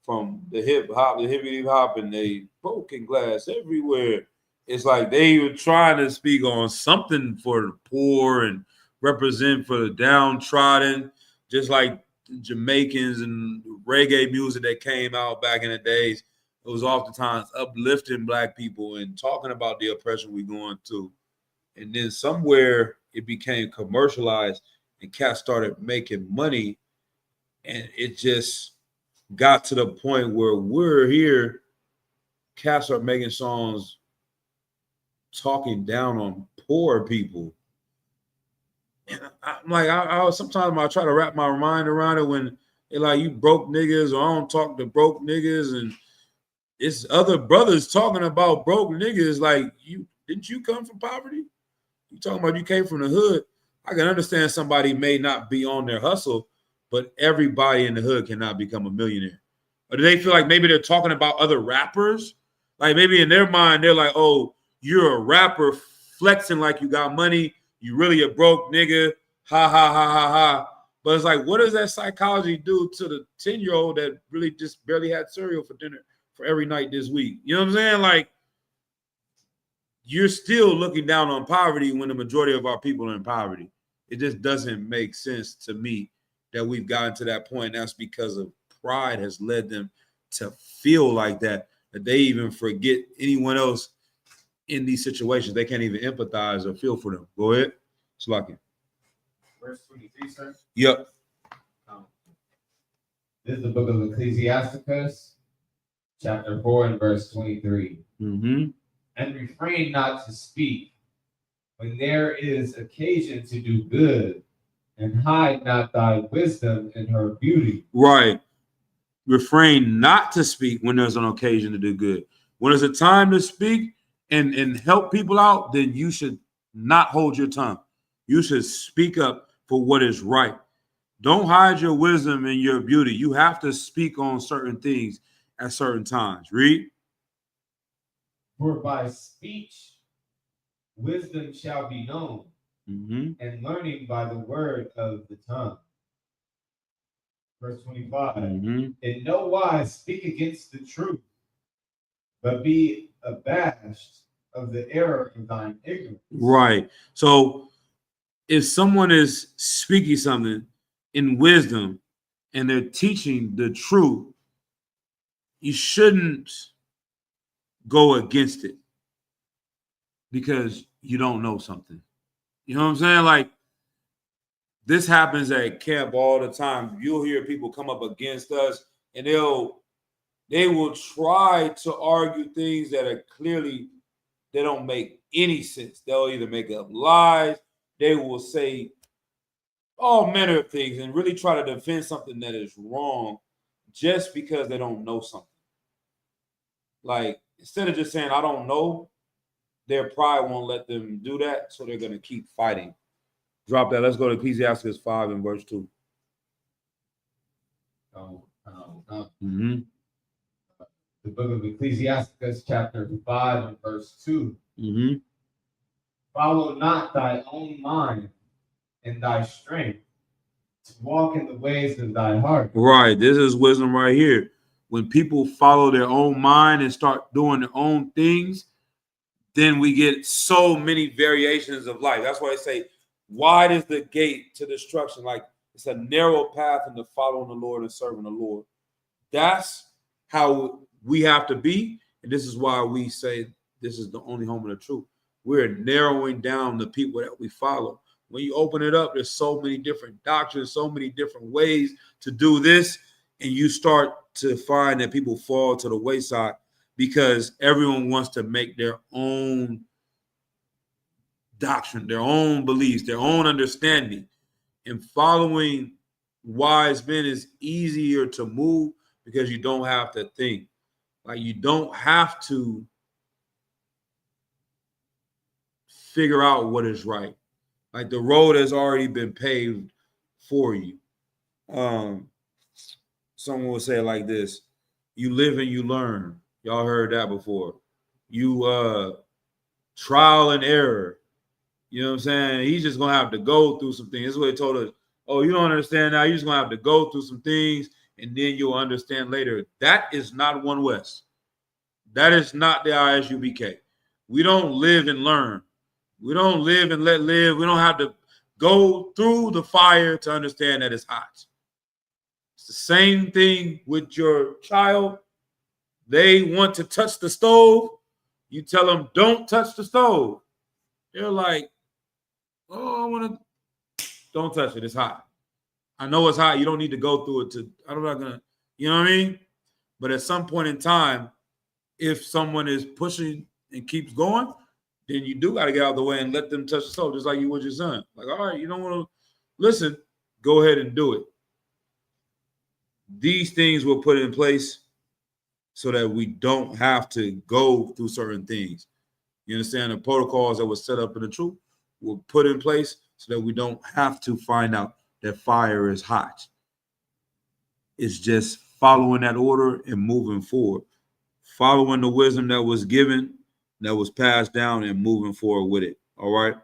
from the hip hop, the hippity hop, and they broken glass everywhere. It's like they were trying to speak on something for the poor and represent for the downtrodden, just like Jamaicans and reggae music that came out back in the days. It was oftentimes uplifting Black people and talking about the oppression we're going through. And then somewhere it became commercialized and cats started making money, and it just got to the point where we're here, cats are making songs talking down on poor people. And I'm like, I sometimes I try to wrap my mind around it when they're like, you broke niggas, or I don't talk to broke niggas, and it's other brothers talking about broke niggas. Like, didn't you come from poverty? You talking about you came from the hood. I can understand somebody may not be on their hustle, but everybody in the hood cannot become a millionaire. Or do they feel like maybe they're talking about other rappers? Like maybe in their mind, they're like, oh, you're a rapper flexing like you got money. You really a broke nigga. Ha, ha, ha, ha, ha. But it's like, what does that psychology do to the 10-year-old that really just barely had cereal for dinner for every night this week? You know what I'm saying? Like, you're still looking down on poverty when the majority of our people are in poverty. It just doesn't make sense to me that we've gotten to that point. That's because of pride has led them to feel like that they even forget anyone else in these situations. They can't even empathize or feel for them. Go ahead. It's lucky. Verse 23, sir. Yep. This is the book of Ecclesiasticus, chapter 4 and verse 23. Mm-hmm. And refrain not to speak when there is occasion to do good, and hide not thy wisdom in her beauty. Right. Refrain not to speak when there's an occasion to do good. When there's a time to speak and help people out, then you should not hold your tongue. You should speak up for what is right. Don't hide your wisdom and your beauty. You have to speak on certain things at certain times. Read. For by speech wisdom shall be known, and learning by the word of the tongue. Verse 25. In no wise speak against the truth, but be abashed of the error of thine ignorance. Right. So if someone is speaking something in wisdom and they're teaching the truth, you shouldn't go against it because you don't know something. You know what I'm saying? Like, this happens at camp all the time. You'll hear people come up against us and they will try to argue things that are clearly, they don't make any sense. They'll either make up lies, they will say all manner of things and really try to defend something that is wrong just because they don't know something. Like, instead of just saying, I don't know, their pride won't let them do that, so they're going to keep fighting. Drop that. Let's go to Ecclesiastes 5 and verse 2. The book of Ecclesiasticus, chapter 5 and verse 2. Follow not thy own mind and thy strength to walk in the ways of thy heart. Right. This is wisdom right here. When people follow their own mind and start doing their own things, then we get so many variations of life. That's why I say, wide is the gate to destruction. Like, it's a narrow path into following the Lord and serving the Lord. That's how we have to be. And this is why we say this is the only home of the truth. We're narrowing down the people that we follow. When you open it up, there's so many different doctrines, so many different ways to do this. And you start to find that people fall to the wayside because everyone wants to make their own doctrine, their own beliefs, their own understanding. And following wise men is easier to move because you don't have to think. Like, you don't have to figure out what is right. Like the road has already been paved for you. Someone will say it like this: you live and you learn. Y'all heard that before. You trial and error. You know what I'm saying? He's just gonna have to go through some things. This is what he told us. Oh, you don't understand now. You're just gonna have to go through some things, and then you'll understand later. That is not One West. That is not the ISUBK. We don't live and learn. We don't live and let live. We don't have to go through the fire to understand that it's hot. It's the same thing with your child. They want to touch the stove. You tell them, don't touch the stove. They're like, oh, I want to. Don't touch it. It's hot. I know it's hot. You don't need to go through it to, I'm not going to, you know what I mean? But at some point in time, if someone is pushing and keeps going, then you do got to get out of the way and let them touch the stove, just like you would your son. Like, all right, you don't want to listen, go ahead and do it. These things were put in place so that we don't have to go through certain things. You understand? The protocols that were set up in the truth were put in place so that we don't have to find out that fire is hot. It's just following that order and moving forward, following the wisdom that was given, that was passed down, and moving forward with it. All right.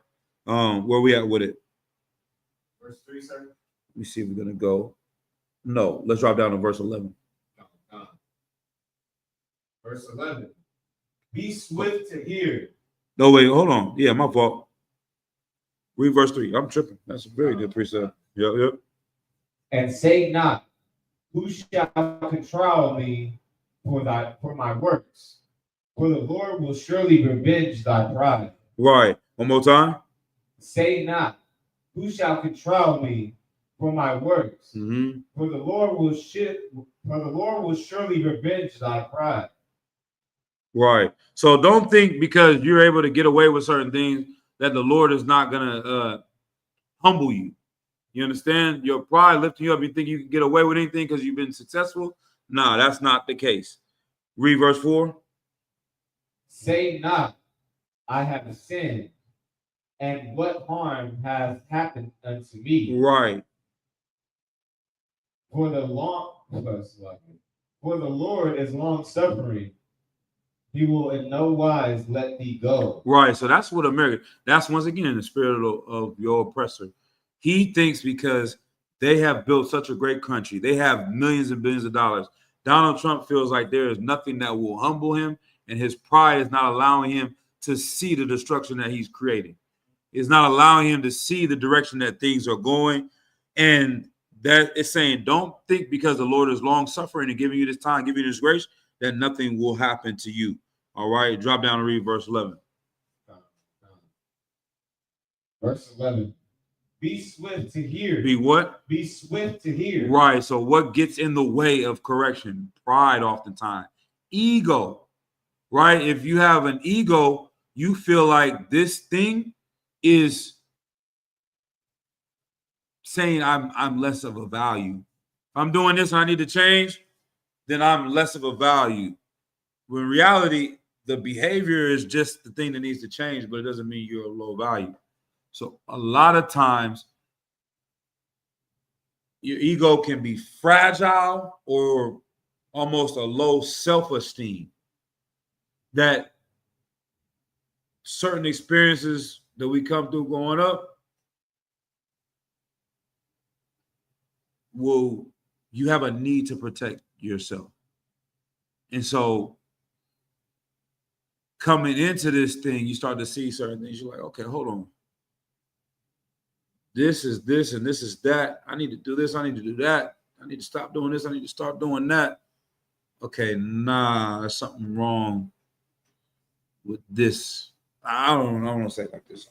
Where we at with it? Verse 3, sir. Let me see if we're gonna go. No, let's drop down to verse 11. Verse 11. Be swift to hear. No, wait, hold on. Yeah, my fault. Read verse 3. I'm tripping. That's a very good precept. Yep. And say not, who shall control me for my works? For the Lord will surely revenge thy pride. Right. One more time. Say not, who shall control me for my works? Mm-hmm. For the Lord will surely revenge thy pride. Right. So don't think because you're able to get away with certain things that the Lord is not gonna humble you. You understand? Your pride lifting you up. You think you can get away with anything because you've been successful? No, that's not the case. Read verse 4. Say not, I have sinned, and what harm has happened unto me? Right. For the Lord is long suffering. He will in no wise let thee go. Right. So that's what America, that's once again the spirit of your oppressor. He thinks because they have built such a great country, they have millions and billions of dollars. Donald Trump feels like there is nothing that will humble him, and his pride is not allowing him to see the destruction that he's creating. It's not allowing him to see the direction that things are going. And that is saying, don't think because the Lord is long suffering and giving you this time, giving you this grace, that nothing will happen to you. All right, drop down and read verse 11. Verse 11. Be swift to hear. Be what? Be swift to hear. Right. So what gets in the way of correction? Pride oftentimes. Ego. Right? If you have an ego, you feel like this thing is saying I'm less of a value. If I'm doing this and I need to change, then I'm less of a value. When in reality, the behavior is just the thing that needs to change, but it doesn't mean you're a low value. So a lot of times, your ego can be fragile or almost a low self-esteem. That certain experiences that we come through growing up you have a need to protect yourself. And so coming into this thing, you start to see certain things. You're like, okay, hold on. This is this and this is that. I need to do this. I need to do that. I need to stop doing this. I need to start doing that. Okay, nah, there's something wrong with this. I don't want to say it like this.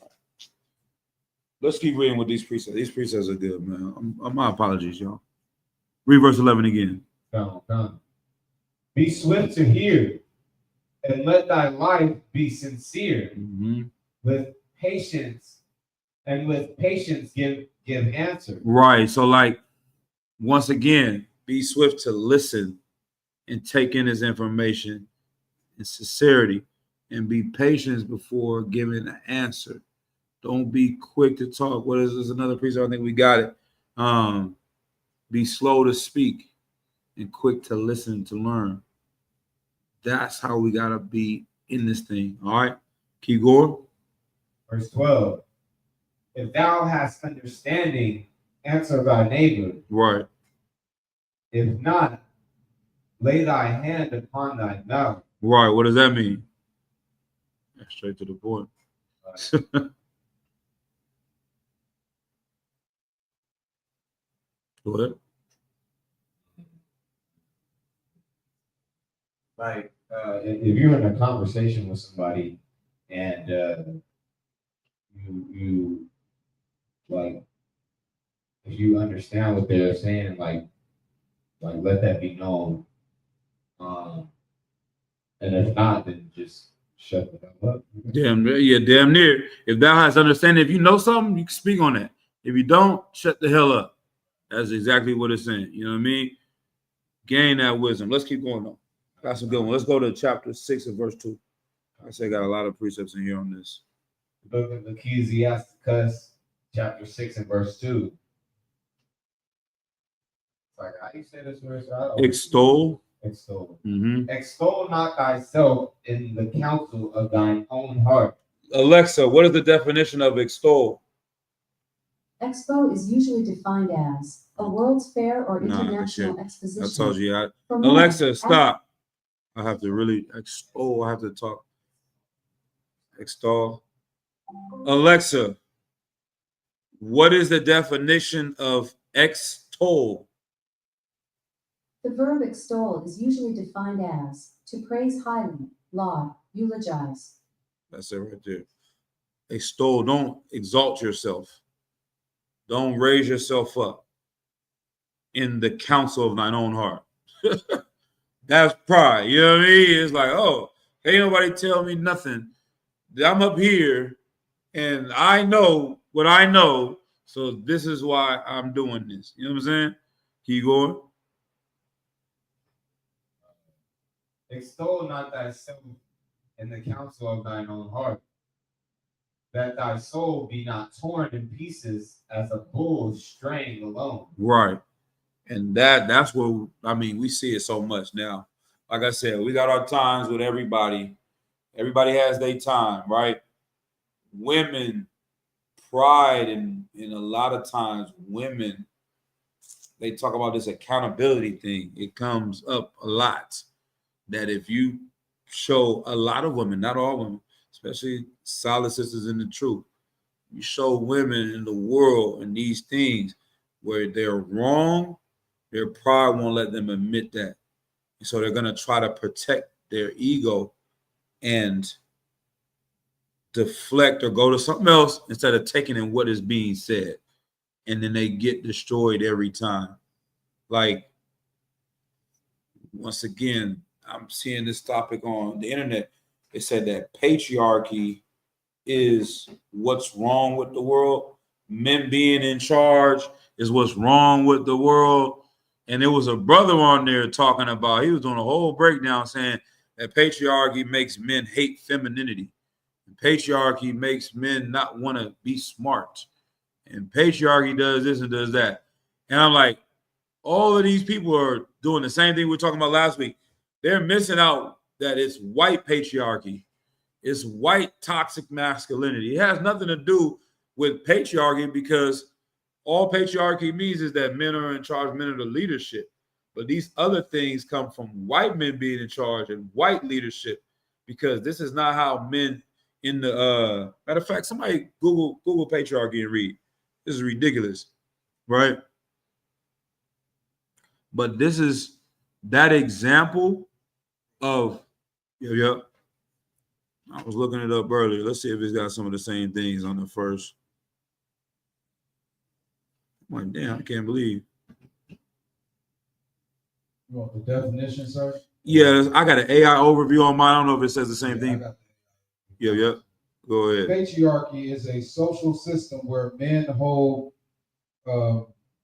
Let's keep reading with these precepts. These precepts are good, man. My apologies, y'all. Read verse 11 again. Come. Be swift to hear, and let thy life be sincere. Mm-hmm. With patience give answer. Right. So, like, once again, be swift to listen and take in his information in sincerity, and be patient before giving an answer. Don't be quick to talk. What is this? Another precept? I think we got it. Be slow to speak and quick to listen to learn. That's how we gotta be in this thing. All right, keep going. Verse 12. If thou hast understanding, answer thy neighbor. Right. If not, lay thy hand upon thy mouth. Right. What does that mean? Straight to the point. Go ahead. Like, if you're in a conversation with somebody and you like, if you understand what they're saying, like let that be known. And if not, then just shut the hell up. Damn near. If thou hast understanding, if you know something, you can speak on that. If you don't, shut the hell up. That's exactly what it's saying. You know what I mean? Gain that wisdom. Let's keep going on. That's a good one. Let's go to chapter 6 and verse 2. I say I got a lot of precepts in here on this. Book of Ecclesiasticus, chapter 6 and verse 2. Like, how do you say this verse? Extol. Extol. Mm-hmm. Extol not thyself in the counsel of thine own heart. Alexa, what is the definition of extol? Expo is usually defined as a World's Fair or international exposition. I told you. Alexa, stop. I have to really extol. I have to talk. Extol. Alexa, what is the definition of extol? The verb extol is usually defined as to praise highly, laud, eulogize. That's it right there. Extol, don't exalt yourself. Don't raise yourself up in the counsel of thine own heart. That's pride. You know what I mean? It's like, oh, ain't nobody tell me nothing. I'm up here and I know what I know. So this is why I'm doing this. You know what I'm saying? Keep going. Extol not thyself in the counsel of thine own heart, that thy soul be not torn in pieces as a bull straying alone. Right. And that's what, I mean, we see it so much now. Like I said, we got our times with everybody. Everybody has their time, right? Women, pride, and a lot of times women, they talk about this accountability thing. It comes up a lot that if you show a lot of women, not all women, especially solid sisters in the truth, you show women in the world and these things where they're wrong, their pride won't let them admit that. And so they're going to try to protect their ego and deflect or go to something else instead of taking in what is being said. And then they get destroyed every time. Like, once again, I'm seeing this topic on the internet. It said that patriarchy is what's wrong with the world. Men being in charge is what's wrong with the world. And there was a brother on there talking about, he was doing a whole breakdown saying that patriarchy makes men hate femininity. And patriarchy makes men not want to be smart. And patriarchy does this and does that. And I'm like, all of these people are doing the same thing we were talking about last week. They're missing out that it's white patriarchy. It's white toxic masculinity. It has nothing to do with patriarchy because all patriarchy means is that men are in charge, men are the leadership. But these other things come from white men being in charge and white leadership because this is not how men in the matter of fact, somebody Google patriarchy and read. This is ridiculous, right? But this is that example of, yep. I was looking it up earlier. Let's see if it's got some of the same things on the first. I'm like, damn, I can't believe. You want the definition, sir? Yeah, I got an AI overview on mine. I don't know if it says the same thing. Yeah. Go ahead. Patriarchy is a social system where men hold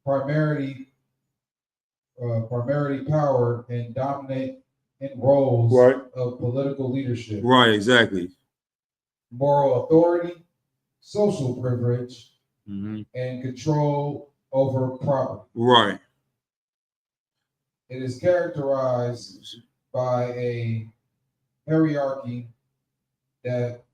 primarily power and dominate in roles of political leadership. Right, exactly. Moral authority, social privilege, Mm-hmm. and control over property. Right. It is characterized by a hierarchy that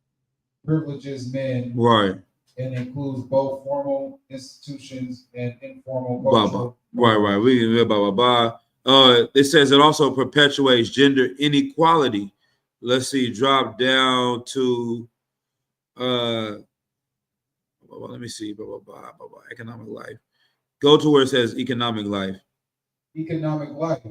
privileges men Right. and includes both formal institutions and informal Blah, cultural. blah. Right. We blah, blah, blah. It says it also perpetuates gender inequality. Let's see, drop down to let me see, economic life. Go to where it says economic life. Economic life.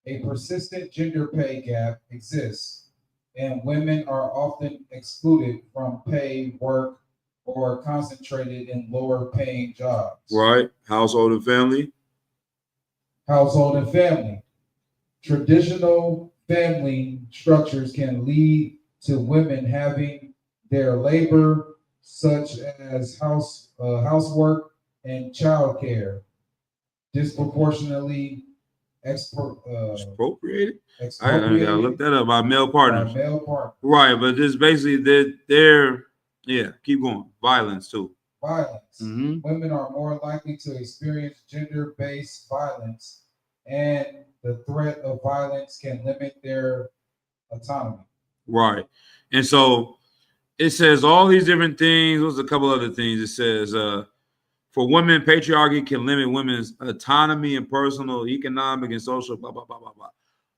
A persistent gender pay gap exists, and women are often excluded from paid work or concentrated in lower paying jobs. Right. Household and family. Household and family. Traditional family structures can lead to women having their labor, such as housework and childcare, disproportionately expropriated. I gotta look expropriated that up by male by partners. male partners. Right, but this basically they're yeah. Keep going. Violence too. Violence. Mm-hmm. Women are more likely to experience gender-based violence, and the threat of violence can limit their autonomy. Right, and so it says all these different things. There's a couple other things. It says for women, patriarchy can limit women's autonomy and personal, economic, and social, blah, blah, blah, blah, blah.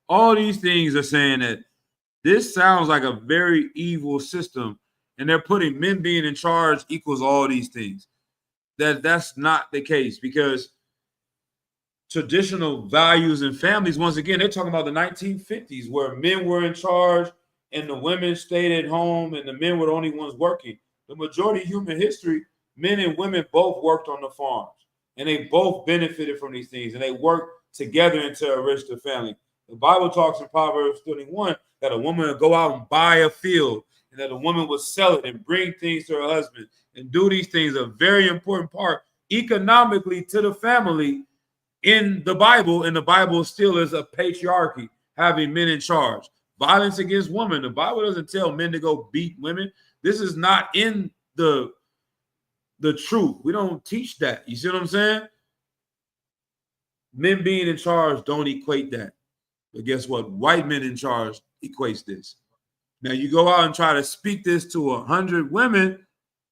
All these things are saying that this sounds like a very evil system, and they're putting men being in charge equals all these things. That's not the case, because traditional values and families, once again, they're talking about the 1950s where men were in charge and the women stayed at home and the men were the only ones working. The majority of human history, men and women both worked on the farms, and they both benefited from these things, and they worked together into a richer family. The Bible talks in Proverbs 31 that a woman would go out and buy a field, and that a woman would sell it and bring things to her husband and do these things, a very important part economically to the family in the Bible. And the Bible still is a patriarchy, having men in charge. Violence against women. The Bible doesn't tell men to go beat women. This is not in the truth. We don't teach that. You see what I'm saying? Men being in charge don't equate that. But guess what? White men in charge equates this. Now you go out and try to speak this to 100 women,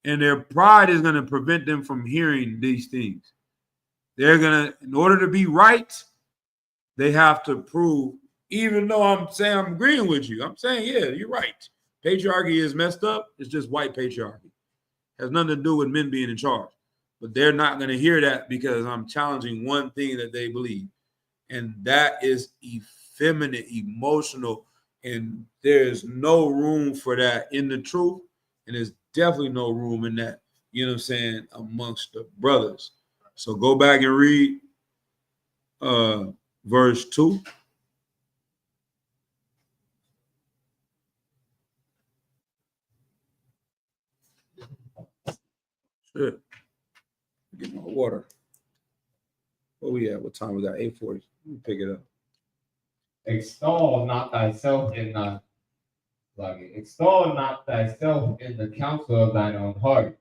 and their pride is going to prevent them from hearing these things. They're going to, in order to be right, they have to prove, even though I'm saying I'm agreeing with you, I'm saying, yeah, you're right. Patriarchy is messed up. It's just white patriarchy. It has nothing to do with men being in charge. But they're not going to hear that because I'm challenging one thing that they believe. And that is effeminate, emotional, and there's no room for that in the truth. And there's definitely no room in that, you know what I'm saying, amongst the brothers. So go back and read verse 2. Shit. Get my water. Where we at? What time was that? 8:40. Let me pick it up. Extol not thyself in the counsel of thine own heart,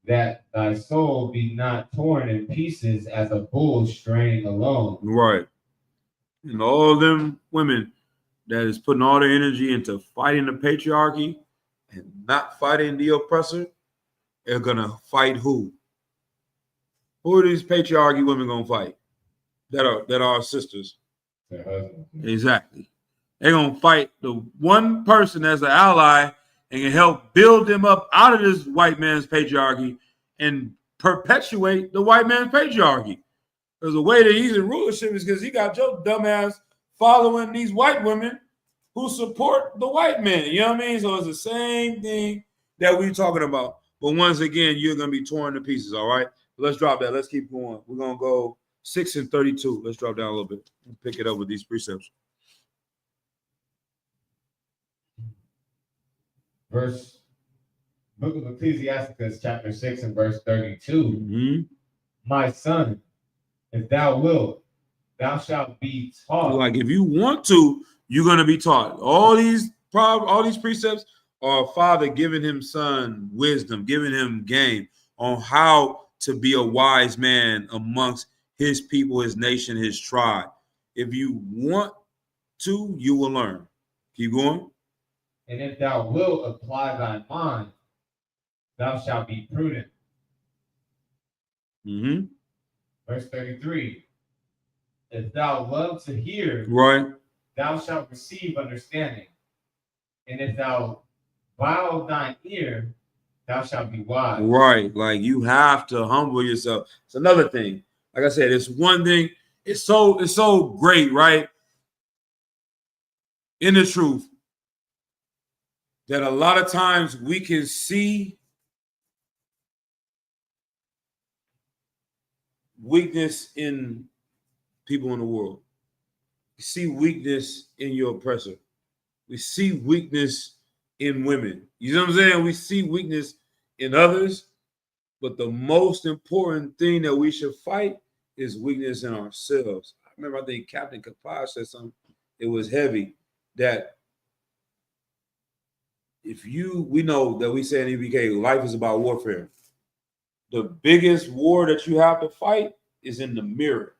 that thy soul be not torn in pieces as a bull straying alone. Right. And all them women that is putting all their energy into fighting the patriarchy and not fighting the oppressor, they're gonna fight who? Who are these patriarchy women gonna fight? That are our sisters. Their husbands. Exactly. They're gonna fight the one person as an ally and can help build them up out of this white man's patriarchy and perpetuate the white man's patriarchy. There's a way that he's in rulership is because he got your dumbass following these white women who support the white men. You know what I mean? So it's the same thing that we're talking about. But once again, you're gonna be torn to pieces. All right. Let's drop that. Let's keep going. We're gonna go 6 and 32. Let's drop down a little bit and pick it up with these precepts. Book of Ecclesiasticus, chapter 6 and verse 32. Mm-hmm. My son, if thou wilt, thou shalt be taught. Like if you want to, you're gonna be taught. All these precepts or a father giving his son wisdom, giving him game on how to be a wise man amongst his people, his nation, his tribe. If you want to, you will learn. Keep going. And if thou wilt apply thy mind, thou shalt be prudent. Mm-hmm. Verse 33. If thou love to hear, Right. thou shalt receive understanding. And if thou bow thine ear, thou shalt be wise. Right. Like you have to humble yourself. It's another thing. Like I said, it's one thing. It's so great, right? In the truth, that a lot of times we can see weakness in people in the world. We see weakness in your oppressor. We see weakness in women. You know what I'm saying? We see weakness in others, but the most important thing that we should fight is weakness in ourselves. I remember, I think Captain Kaposh said something. It was heavy that we know that we say in EBK, life is about warfare. The biggest war that you have to fight is in the mirror.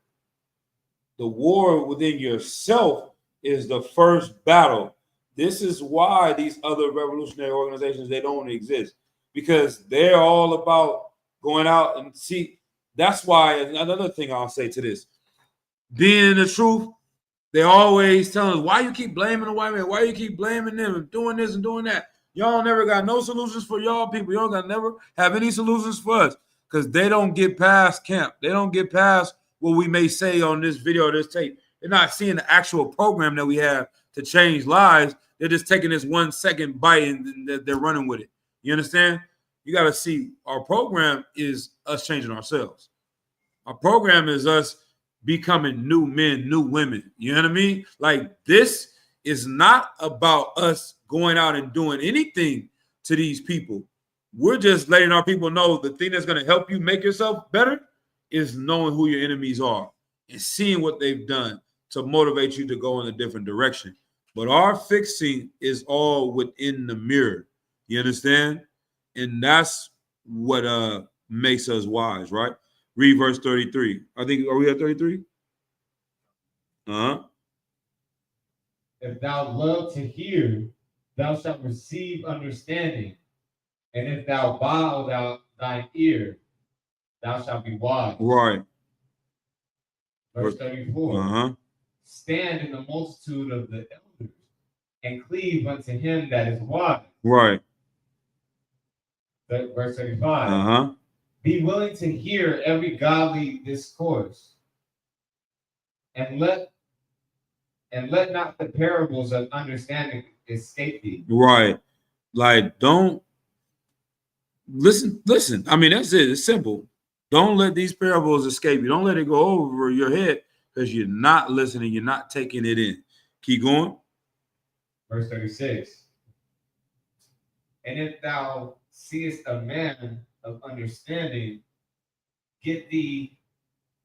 The war within yourself is the first battle. This is why these other revolutionary organizations, they don't exist, because they're all about going out and see. That's why another thing I'll say to this, being the truth, they always tell us, why you keep blaming the white man? Why you keep blaming them and doing this and doing that? Y'all never got no solutions for y'all people. Y'all got never have any solutions for us, because they don't get past camp. They don't get past what we may say on this video or this tape. They're not seeing the actual program that we have to change lives. They're just taking this 1 second bite and they're running with it. You understand? You got to see our program is us changing ourselves. Our program is us becoming new men, new women. You know what I mean? Like, this is not about us going out and doing anything to these people. We're just letting our people know the thing that's going to help you make yourself better is knowing who your enemies are and seeing what they've done to motivate you to go in a different direction. But our fixing is all within the mirror. You understand? And that's what makes us wise, right? Read verse 33. Are we at 33? Uh-huh. If thou love to hear, thou shalt receive understanding. And if thou bow thine ear, thou shalt be wise. Right. Verse 34. Uh-huh. Stand in the multitude of the elders and cleave unto him that is wise. Right. Verse 35. Uh-huh. Be willing to hear every godly discourse, and let not the parables of understanding escape thee. Right. Like, don't listen. I mean, that's it. It's simple. Don't let these parables escape you. Don't let it go over your head, because you're not listening. You're not taking it in. Keep going. Verse 36. And if thou seest a man of understanding, get thee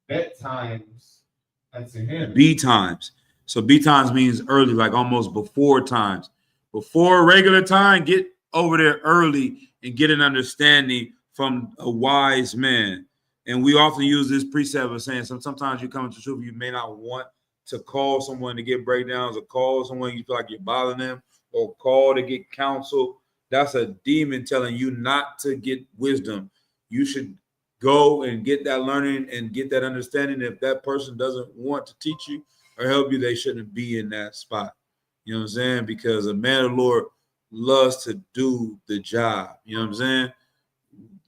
betimes unto him. B times. So B times means early, like almost before times. Before regular time, get over there early and get an understanding from a wise man. And we often use this precept of saying sometimes you come into truth, you may not want to call someone to get breakdowns, or call someone you feel like you're bothering them, or call to get counsel. That's a demon telling you not to get wisdom. You should go and get that learning and get that understanding. If that person doesn't want to teach you or help you, they shouldn't be in that spot. You know what I'm saying? Because a man of the Lord loves to do the job. You know what I'm saying?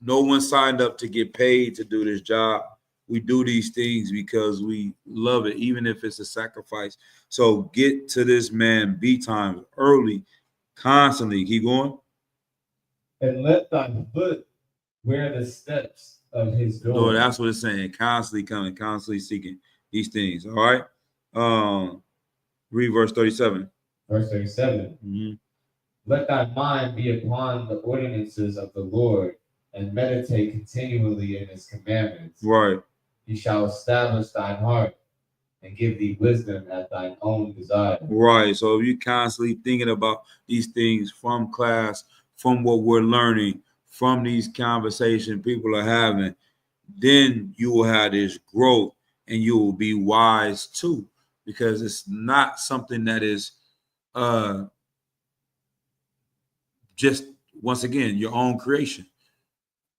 No one signed up to get paid to do this job. We do these things because we love it, even if it's a sacrifice. So get to this man B times early, constantly. Keep going. And let thy foot wear the steps of his door. Lord, that's what it's saying. Constantly coming, constantly seeking these things. All right. Read verse 37. Verse 37. Mm-hmm. Let thy mind be upon the ordinances of the Lord, and meditate continually in his commandments. Right. He shall establish thine heart. and give thee wisdom at thine own desire. Right. So if you're constantly thinking about these things from class, from what we're learning, from these conversations people are having, then you will have this growth and you will be wise too, because it's not something that is just, once again, your own creation.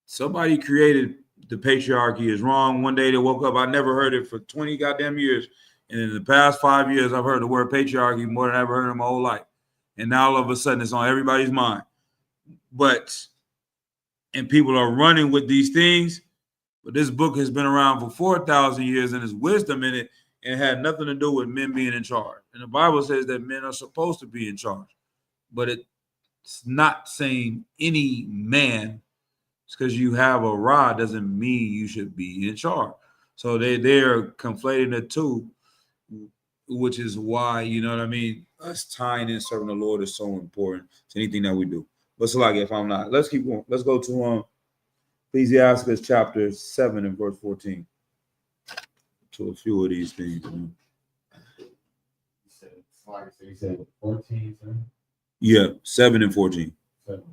Somebody created the patriarchy is wrong. One day they woke up. I never heard it for 20 goddamn years. And in the past 5 years, I've heard the word patriarchy more than I've ever heard in my whole life. And now all of a sudden it's on everybody's mind. And people are running with these things. But this book has been around for 4,000 years and there's wisdom in it, and it had nothing to do with men being in charge. And the Bible says that men are supposed to be in charge. But it's not saying any man, because you have a rod doesn't mean you should be in charge. So they're conflating the two, which is why, you know what I mean, us tying in serving the Lord is so important to anything that we do. But it's like, if I'm not, let's keep going. Let's go to Ecclesiastes chapter 7 and verse 14. To a few of these things. You said 14, sir? Yeah, 7 and 14. 7.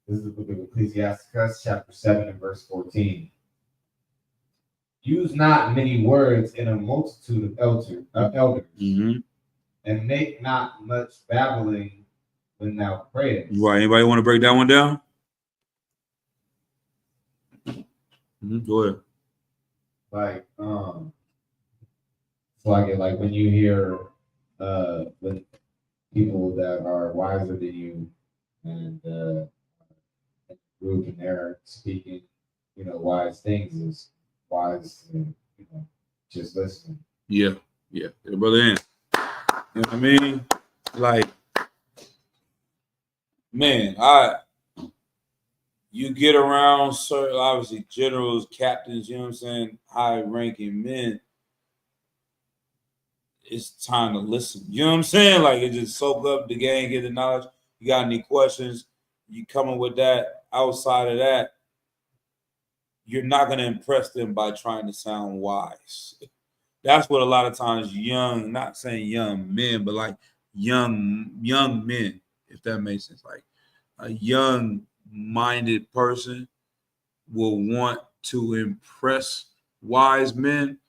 This is the book of Ecclesiastes, chapter 7 and verse 14. Use not many words in a multitude of elders, and make not much babbling when thou prayest. Right. Anybody want to break that one down? Go ahead. Like, it's like when you hear when people that are wiser than you and group and they're speaking, wise things, is wise to, just listen. Yeah, brother. You know what I mean? Like, man, you get around certain, obviously, generals, captains, you know what I'm saying, high-ranking men, it's time to listen. You know what I'm saying? Like, it just soak up the game, get the knowledge. You got any questions, you coming with that. Outside of that, you're not going to impress them by trying to sound wise. That's what a lot of times young, not saying young men, but like young men, if that makes sense. Like a young-minded person will want to impress wise men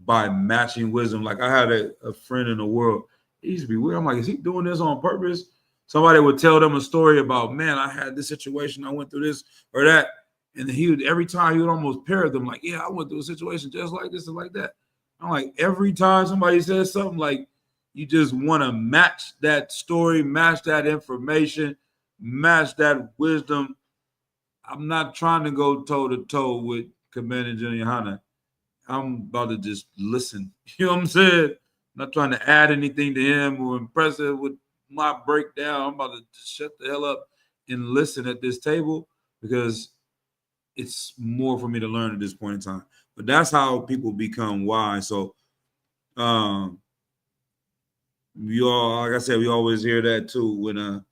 by matching wisdom. Like I had a friend in the world. He used to be weird. I'm like, is he doing this on purpose? Somebody would tell them a story about, man, I had this situation, I went through this or that. And he would, every time he would almost parrot them, like, yeah, I went through a situation just like this and like that. I'm like, every time somebody says something, like, you just want to match that story, match that information, match that wisdom. I'm not trying to go toe to toe with Commander General Hanna. I'm about to just listen. You know what I'm saying? I'm not trying to add anything to him or impress him with my breakdown. I'm about to just shut the hell up and listen at this table, because it's more for me to learn at this point in time. But that's how people become wise. So we all, like I said, we always hear that too, when a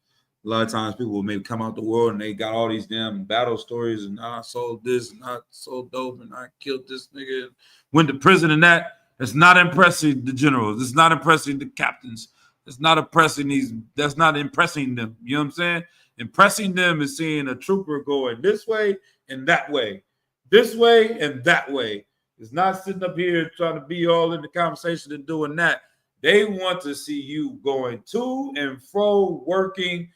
lot of times people may come out the world and they got all these damn battle stories, and I sold this and I sold dope and I killed this nigga and went to prison, and that. It's not impressing the generals. It's not impressing the captains. It's not impressing that's not impressing them. You know what I'm saying? Impressing them is seeing a trooper going this way and that way, this way and that way. It's not sitting up here trying to be all in the conversation and doing that. They want to see you going to and fro, working.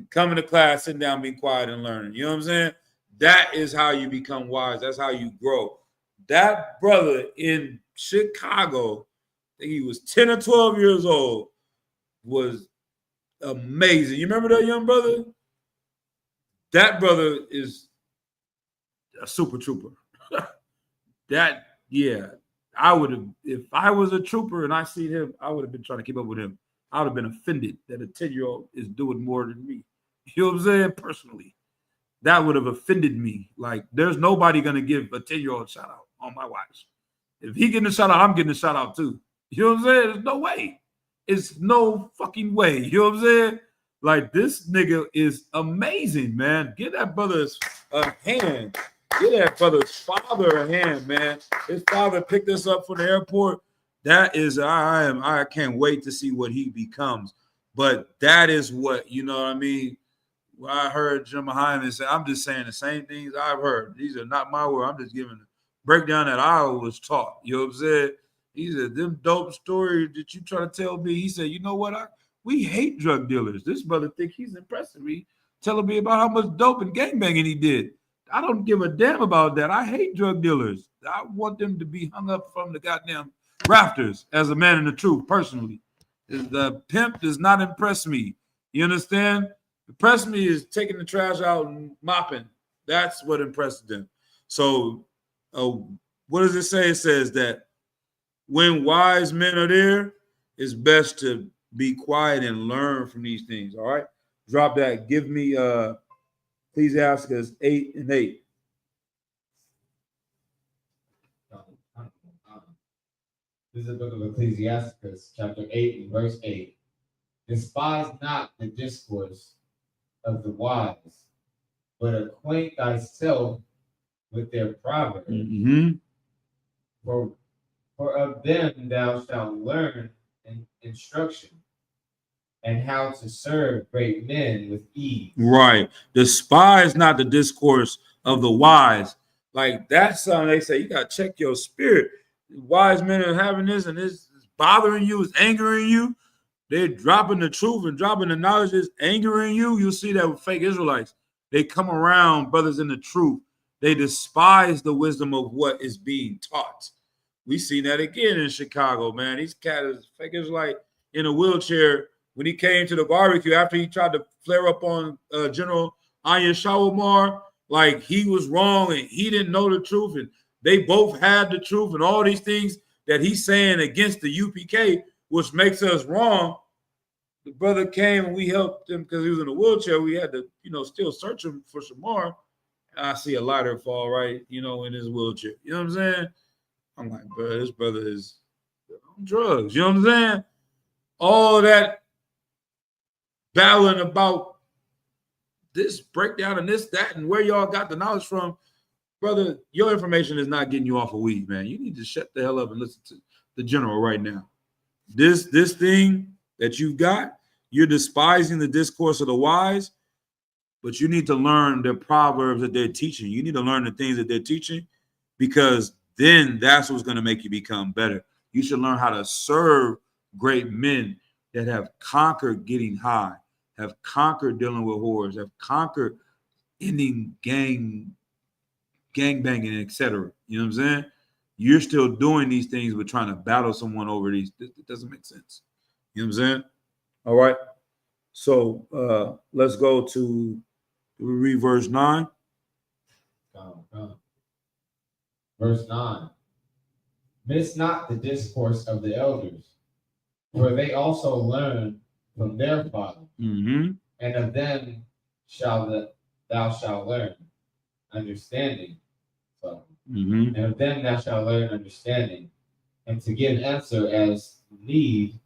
Coming to class, sitting down, being quiet and learning. You know what I'm saying? That is how you become wise. That's how you grow. That brother in Chicago, I think he was 10 or 12 years old, was amazing. You remember that young brother? That brother is a super trooper. I would have, if I was a trooper and I see him, I would have been trying to keep up with him. I would have been offended that a 10-year-old is doing more than me. You know what I'm saying? Personally, that would have offended me. Like, there's nobody going to give a 10-year-old shout out on my watch. If he getting a shout out, I'm getting a shout out too. You know what I'm saying? There's no way. It's no fucking way. You know what I'm saying? Like, this nigga is amazing, man. Give that brother a hand. Give that brother's father a hand, man. His father picked us up from the airport. That is, I can't wait to see what he becomes. But that is what, you know what I mean? Well, I heard Jim Hyman say, I'm just saying the same things I've heard. These are not my words. I'm just giving the breakdown that I was taught. You know what I'm saying? He said, them dope stories that you try to tell me. He said, you know what? We hate drug dealers. This brother think he's impressing me, telling me about how much dope and gangbanging he did. I don't give a damn about that. I hate drug dealers. I want them to be hung up from the goddamn rafters as a man in the truth, personally. The pimp does not impress me. You understand? Impress me is taking the trash out and mopping. That's what impresses them. So, what does it say? It says that when wise men are there, it's best to be quiet and learn from these things. All right, drop that. Give me Ecclesiastes 8:8. This is the book of Ecclesiastes, chapter 8 and verse 8. Despise not the discourse of the wise, but acquaint thyself with their proverbs. Mm-hmm. For of them thou shalt learn instruction, and how to serve great men with ease. Right. Despise not the discourse of the wise. Like, that's something they say, you got to check your spirit. Wise men are having this, and it's bothering you, it's angering you. They're dropping the truth and dropping the knowledge that's angering you. You'll see that with fake Israelites. They come around, brothers in the truth. They despise the wisdom of what is being taught. We seen that again in Chicago, man. These cats, fake Israelite in a wheelchair, when he came to the barbecue after he tried to flare up on General Aya Shawamar, like he was wrong and he didn't know the truth, and they both had the truth, and all these things that he's saying against the UPK, which makes us wrong. The brother came and we helped him because he was in a wheelchair. We had to, still search him for Shamar. I see a lighter fall right, in his wheelchair. You know what I'm saying? I'm like, bro, this brother is on drugs. You know what I'm saying? All that battling about this breakdown and this, that, and where y'all got the knowledge from, brother, your information is not getting you off of weed, man. You need to shut the hell up and listen to the general right now. This thing that you got, you're despising the discourse of the wise, but you need to learn the proverbs that they're teaching. You need to learn the things that they're teaching, because then that's what's going to make you become better. You should learn how to serve great men that have conquered getting high, have conquered dealing with whores, have conquered ending gang banging, etc. You know what I'm saying? You're still doing these things, but trying to battle someone over these. It doesn't make sense. You know what I'm saying? All right. So let's go to read verse 9. Verse 9. Miss not the discourse of the elders, for they also learn from their father, Mm-hmm. and of them thou shalt learn understanding. So, Mm-hmm. and of them thou shalt learn understanding, and to give answer as need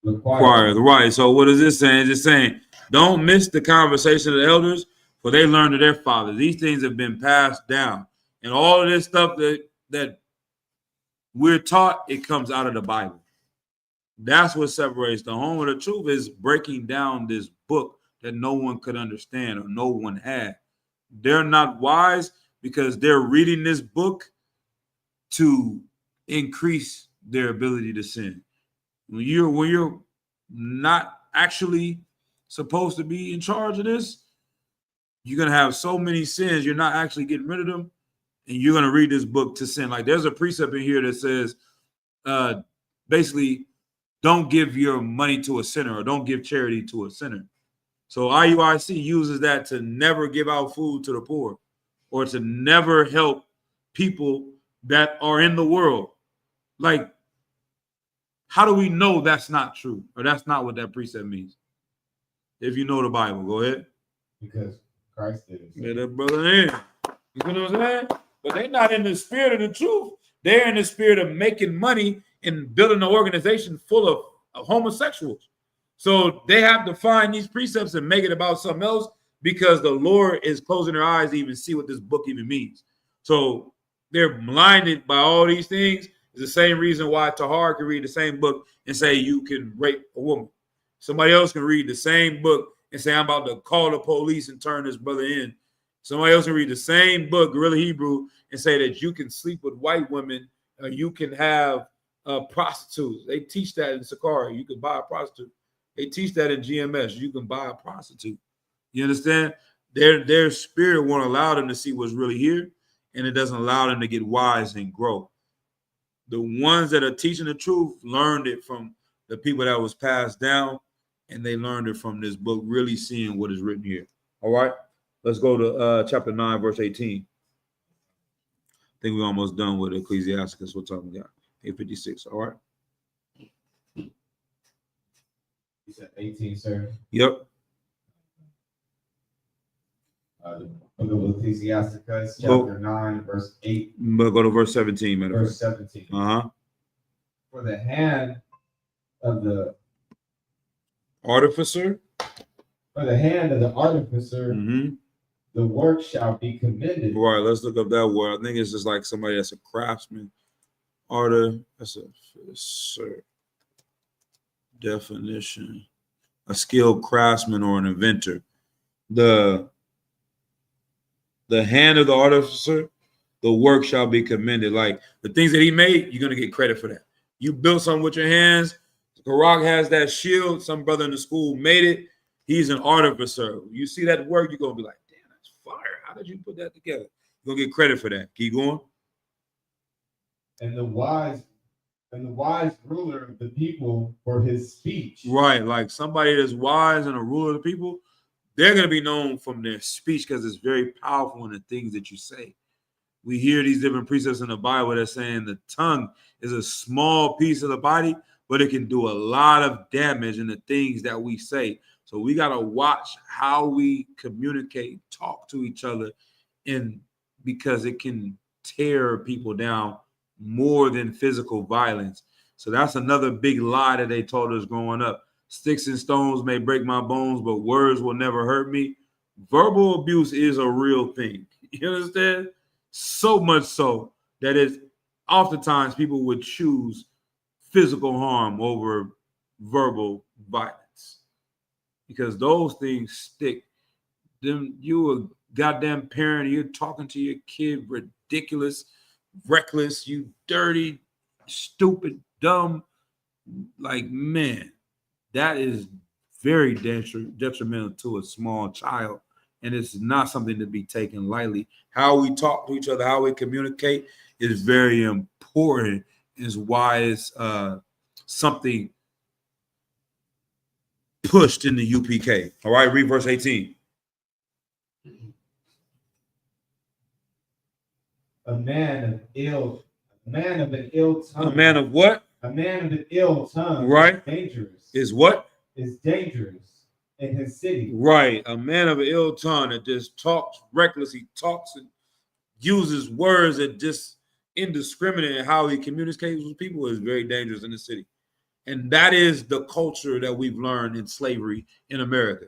required. Right. So what is this saying? It's just saying, don't miss the conversation of the elders, for they learned to their fathers. These things have been passed down. And all of this stuff that we're taught, it comes out of the Bible. That's what separates the home of the truth, is breaking down this book that no one could understand or no one had. They're not wise because they're reading this book to increase their ability to sin. When you're not actually supposed to be in charge of this, you're going to have so many sins, you're not actually getting rid of them, and you're going to read this book to sin. Like, there's a precept in here that says, basically, don't give your money to a sinner, or don't give charity to a sinner. So IUIC uses that to never give out food to the poor, or to never help people that are in the world. Like, how do we know that's not true, or that's not what that precept means? If you know the Bible, go ahead. Because Christ did it. Let that brother in. You know what I'm saying? But they're not in the spirit of the truth. They're in the spirit of making money and building an organization full of homosexuals. So they have to find these precepts and make it about something else because the Lord is closing their eyes to even see what this book even means. So they're blinded by all these things. It's the same reason why Tahar can read the same book and say you can rape a woman. Somebody else can read the same book and say I'm about to call the police and turn this brother in. Somebody else can read the same book, Guerrilla Hebrew, and say that you can sleep with white women or you can have prostitutes. They teach that in Sakari. You can buy a prostitute. They teach that in GMS. You can buy a prostitute. You understand? Their spirit won't allow them to see what's really here, and it doesn't allow them to get wise and grow. The ones that are teaching the truth learned it from the people that was passed down, and they learned it from this book, really seeing what is written here. All right? Let's go to chapter 9, verse 18. I think we're almost done with Ecclesiasticus. What time we got? 8:56. All right? You said 18, sir? Yep. The book of Ecclesiasticus, chapter 9, verse 8. But go to verse 17, man. Verse 17. For the hand of the artificer. For the hand of the artificer, the work shall be commended. Right, let's look up that word. I think it's just like somebody that's a craftsman. Artificer. Definition. A skilled craftsman or an inventor. The hand of the artificer, the work shall be commended. Like the things that he made, you're going to get credit for that. You built something with your hands. Karak has that shield. Some brother in the school made it. He's an artificer. You see that work, you're going to be like, damn, that's fire. How did you put that together? You're going to get credit for that. Keep going. And the wise ruler of the people for his speech. Right, like somebody that's wise and a ruler of the people, they're going to be known from their speech because it's very powerful in the things that you say. We hear these different precepts in the Bible that saying the tongue is a small piece of the body, but it can do a lot of damage in the things that we say. So we got to watch how we communicate, talk to each other, and because it can tear people down more than physical violence. So that's another big lie that they told us growing up. Sticks and stones may break my bones, but words will never hurt me. Verbal abuse is a real thing. You understand? So much so that it's oftentimes people would choose physical harm over verbal violence because those things stick. Then you a goddamn parent, you're talking to your kid ridiculous, reckless, you dirty, stupid, dumb. Like, man, that is very detrimental to a small child, and it's not something to be taken lightly. How we talk to each other, how we communicate is very important. Is why it's something pushed in the UPK. All right, read verse 18. A man of an ill tongue. A man of what? A man of an ill tongue. Right. Is dangerous. Is what? Is dangerous in his city. Right. A man of an ill tongue that just talks reckless. He talks and uses words that just indiscriminate in how he communicates with people is very dangerous in the city. And that is the culture that we've learned in slavery in America.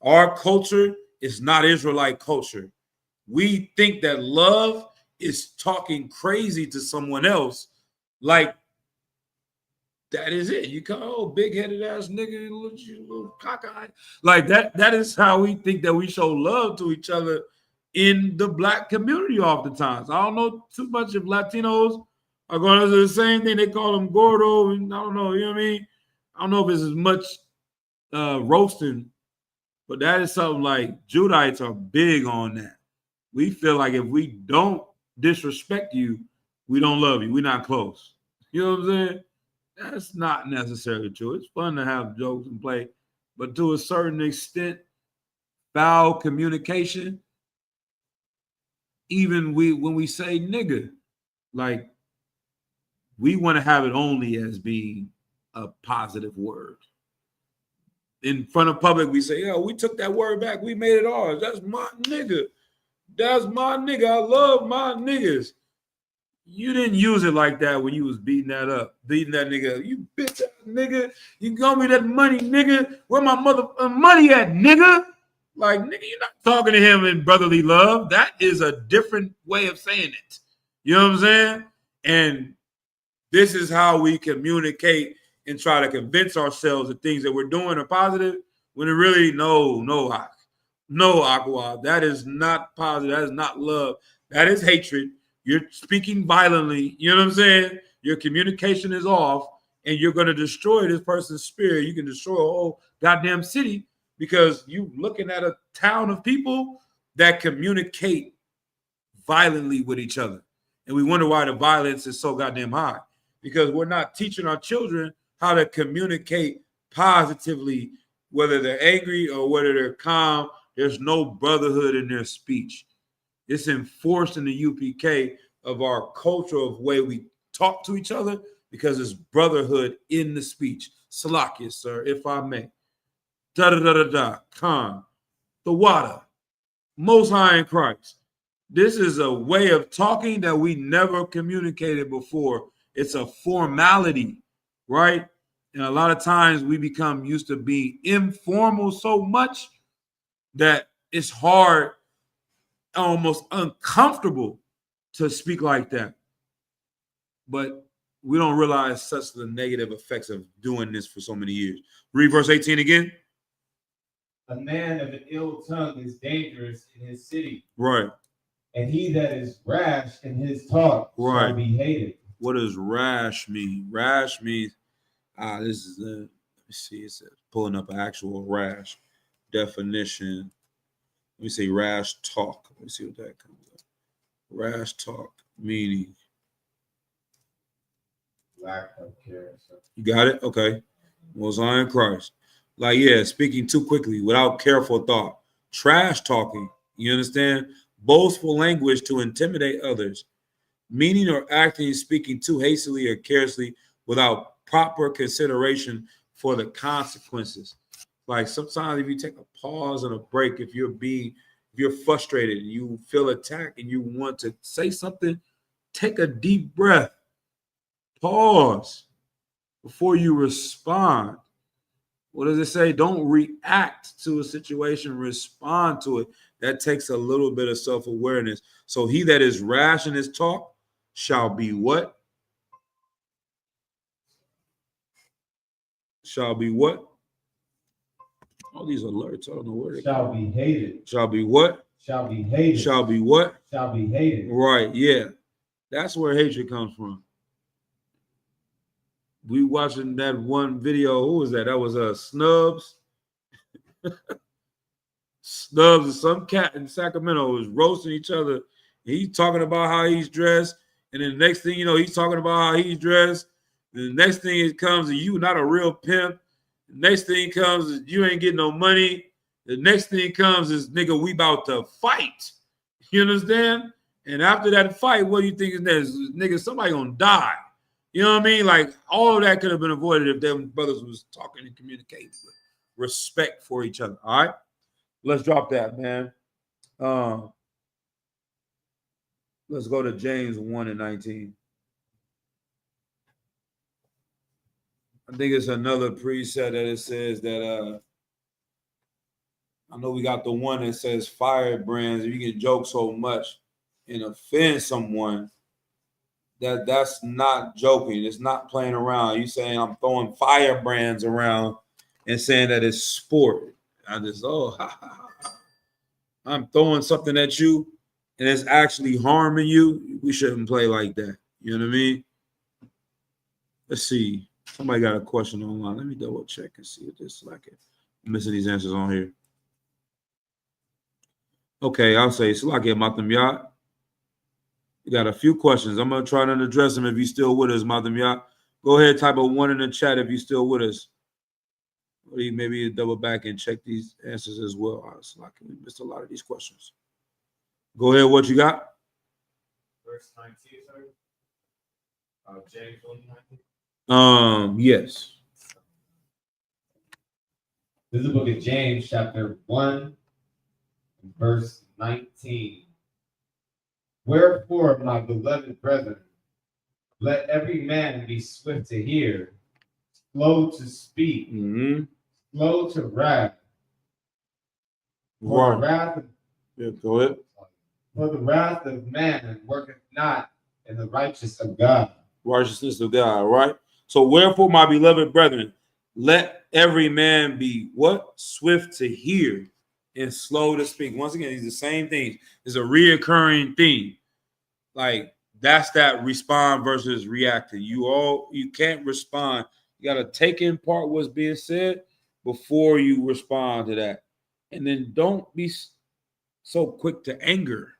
Our culture is not Israelite culture. We think that love is talking crazy to someone else, like that is it. You come, oh, big-headed ass nigga, little cockeyed. Like that is how we think that we show love to each other in the black community oftentimes. I don't know too much if Latinos are going to do the same thing. They call them gordo, and I don't know, you know what I mean? I don't know if it's as much roasting, but that is something like Judahites are big on that. We feel like if we don't disrespect you, we don't love you. We're not close. You know what I'm saying? That's not necessarily true. It's fun to have jokes and play, but to a certain extent, foul communication, even when we say nigga, like we want to have it only as being a positive word. In front of public, we say, "Yo, we took that word back. We made it ours. That's my nigga. That's my nigga. I love my niggas." You didn't use it like that when you was beating that nigga. You bitch ass nigga. You got me that money, nigga. Where my mother money at, nigga? Like, nigga, you're not talking to him in brotherly love. That is a different way of saying it. You know what I'm saying? And this is how we communicate and try to convince ourselves that things that we're doing are positive when it really no, Aqua. That is not positive. That is not love. That is hatred. You're speaking violently. You know what I'm saying? Your communication is off, and you're going to destroy this person's spirit. You can destroy a whole goddamn city because you looking at a town of people that communicate violently with each other. And we wonder why the violence is so goddamn high, because we're not teaching our children how to communicate positively, whether they're angry or whether they're calm. There's no brotherhood in their speech. It's enforced in the UPK of our culture of way we talk to each other because it's brotherhood in the speech. Salakia, sir, if I may. Da-da-da-da-da, Khan, the water, Most High in Christ. This is a way of talking that we never communicated before. It's a formality, right? And a lot of times we become used to being informal so much that it's hard, almost uncomfortable to speak like that. But we don't realize such the negative effects of doing this for so many years. Read verse 18 again. A man of an ill tongue is dangerous in his city. Right. And he that is rash in his talk shall be hated. What does rash mean? Rash means, this is let me see, it says pulling up an actual rash definition. Let me say rash talk. Let me see what that comes up. Rash talk meaning lack of care. You got it? Okay. Most High in Christ. Like, yeah, speaking too quickly without careful thought. Trash talking. You understand? Boastful language to intimidate others. Meaning or acting, speaking too hastily or carelessly without proper consideration for the consequences. Like sometimes if you take a pause and a break, if you're frustrated and you feel attacked and you want to say something, take a deep breath. Pause before you respond. What does it say? Don't react to a situation, respond to it. That takes a little bit of self-awareness. So he that is rash in his talk shall be what? Shall be what? All these alerts, I don't know where they shall be hated. Shall be what? Shall be hated. Shall be what? Shall be hated. Right, yeah. That's where hatred comes from. We watching that one video. Who was that? That was Snubs. Snubs and some cat in Sacramento was roasting each other. He's talking about how he's dressed. And then the next thing you know, he's talking about how he's dressed. And the next thing it comes is you not a real pimp. The next thing comes is you ain't getting no money. The next thing comes is, nigga, we about to fight. You understand? And after that fight, what do you think is next? Nigga, somebody gonna die. You know what I mean? Like, all of that could have been avoided if them brothers was talking and communicating with respect for each other. All right? Let's drop that, man. Let's go to James 1:19. I think it's another preset that it says that I know we got the one that says firebrands. If you can joke so much and offend someone, that's not joking. It's not playing around. You saying I'm throwing firebrands around and saying that it's sport. I just I'm throwing something at you and it's actually harming you. We shouldn't play like that. You know what I mean? Let's see. Somebody got a question online. Let me double check and see if this is like it. I'm missing these answers on here. Okay, I'll say Salakia Matam Yat. You got a few questions. I'm gonna try to address them if you're still with us, Matam Yat. Go ahead, type a 1 in the chat if you're still with us. Or maybe double back and check these answers as well. Salakia, we missed a lot of these questions. Go ahead, what you got? Verse 19, sir. James 1:19. Yes. This is the book of James, chapter 1, verse 19. Wherefore, my beloved brethren, Let every man be swift to hear, slow to speak, slow to wrath. For the wrath of, go ahead. For the wrath of man worketh not in the righteousness of God. Righteousness of God, right? So wherefore, my beloved brethren, let every man be what? Swift to hear and slow to speak. Once again, these are the same things. It's a reoccurring theme. Like that's that respond versus reacting. You can't respond. You got to take in part what's being said before you respond to that. And then don't be so quick to anger.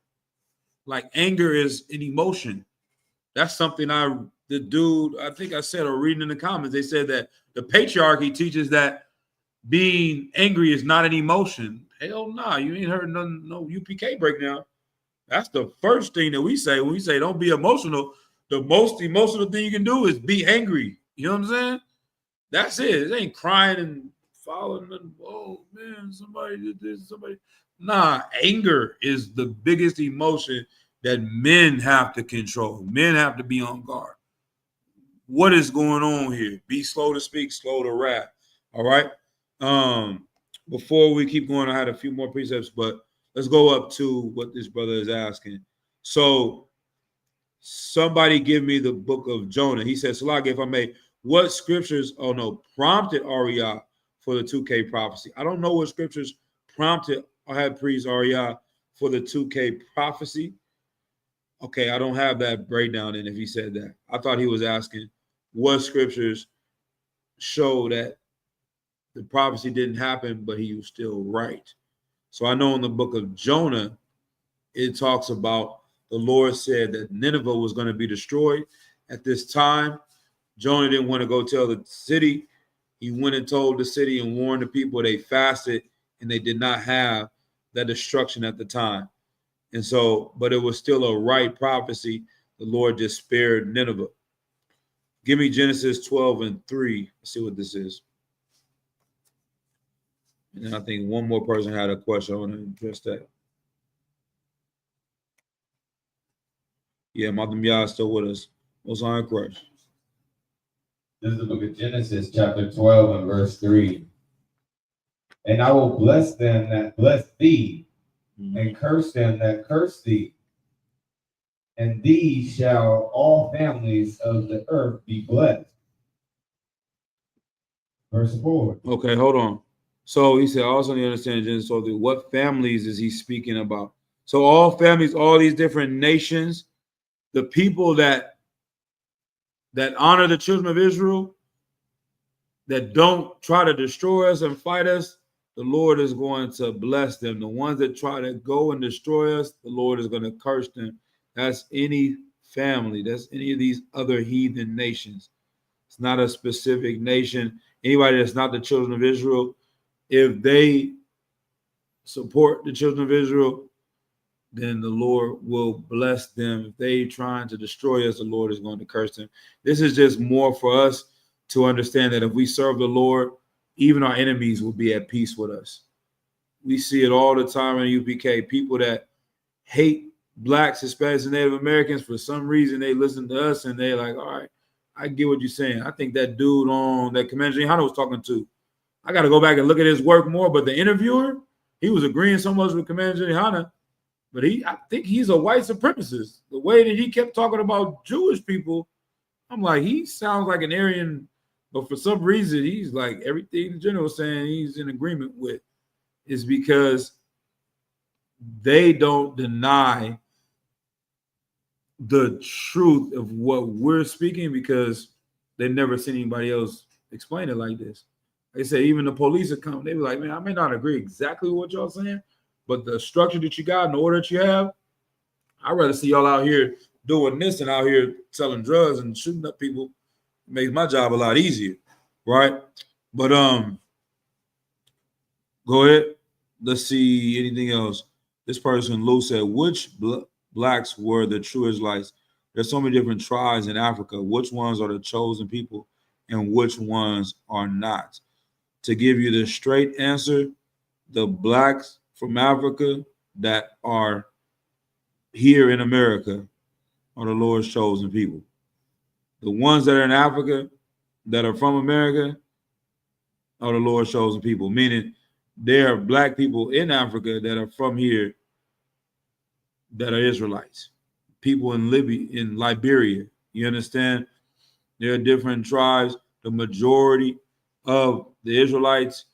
Like anger is an emotion. That's something the dude, I think I said or reading in the comments, they said that the patriarchy teaches that being angry is not an emotion. Hell nah, you ain't heard no UPK breakdown. That's the first thing that we say when we say don't be emotional. The most emotional thing you can do is be angry. You know what I'm saying? That's it. It ain't crying and following. Oh man, somebody did this. Somebody. Nah, anger is the biggest emotion that men have to control. Men have to be on guard. What is going on here? Be slow to speak, slow to wrath. All right. Before we keep going, I had a few more precepts, but let's go up to what this brother is asking. So somebody give me the book of Jonah. He says, Salag, if I may, what scriptures, prompted Ariah for the 2K prophecy? I don't know what scriptures prompted Ahad Priest Ariah for the 2K prophecy. Okay, I don't have that breakdown in if he said that. I thought he was asking what scriptures show that the prophecy didn't happen, but he was still right. So I know in the book of Jonah, it talks about the Lord said that Nineveh was going to be destroyed at this time. Jonah didn't want to go tell the city. He went and told the city and warned the people. They fasted and they did not have that destruction at the time. And so, but it was still a right prophecy. The Lord just spared Nineveh. Give me Genesis 12:3. Let's see what this is. And I think one more person had a question. I want to address that. Yeah, Mother Mia is still with us. What's on your question? This is the book of Genesis, chapter 12 and verse 3. And I will bless them that bless thee, and curse them that curse thee. And these shall all families of the earth be blessed. Verse 4. Okay, hold on. So he said, also you understand Genesis 12, what families is he speaking about? So all families, all these different nations, the people that honor the children of Israel, that don't try to destroy us and fight us, the Lord is going to bless them. The ones that try to go and destroy us, the Lord is going to curse them. That's any family. That's any of these other heathen nations. It's not a specific nation. Anybody that's not the children of Israel, if they support the children of Israel, then the Lord will bless them. If they trying to destroy us, the Lord is going to curse them. This is just more for us to understand that if we serve the Lord, even our enemies will be at peace with us. We see it all the time in UPK. People that hate blacks, Hispanics, and Native Americans, for some reason, they listen to us and they're like, all right, I get what you're saying. I think that dude on that Commander Hana was talking to, I got to go back and look at his work more. But the interviewer, he was agreeing so much with Commander Hana, but I think he's a white supremacist. The way that he kept talking about Jewish people, I'm like, he sounds like an Aryan, but for some reason, he's like everything the general was saying he's in agreement with is because they don't deny the truth of what we're speaking because they've never seen anybody else explain it like this. They say even the police would come, they be like, man, I may not agree exactly with what y'all saying, but the structure that you got and the order that you have, I'd rather see y'all out here doing this and out here selling drugs and shooting up people. It makes my job a lot easier, right? But go ahead. Let's see anything else. This person, Lou, said, which blacks were the true Israelites? There's so many different tribes in Africa. Which ones are the chosen people and which ones are not? To give you the straight answer, the blacks from Africa that are here in America are the Lord's chosen people. The ones that are in Africa that are from America are the Lord's chosen people, meaning there are black people in Africa that are from here that are Israelites. People in Libya, in Liberia, you understand? There are different tribes. The majority of the Israelites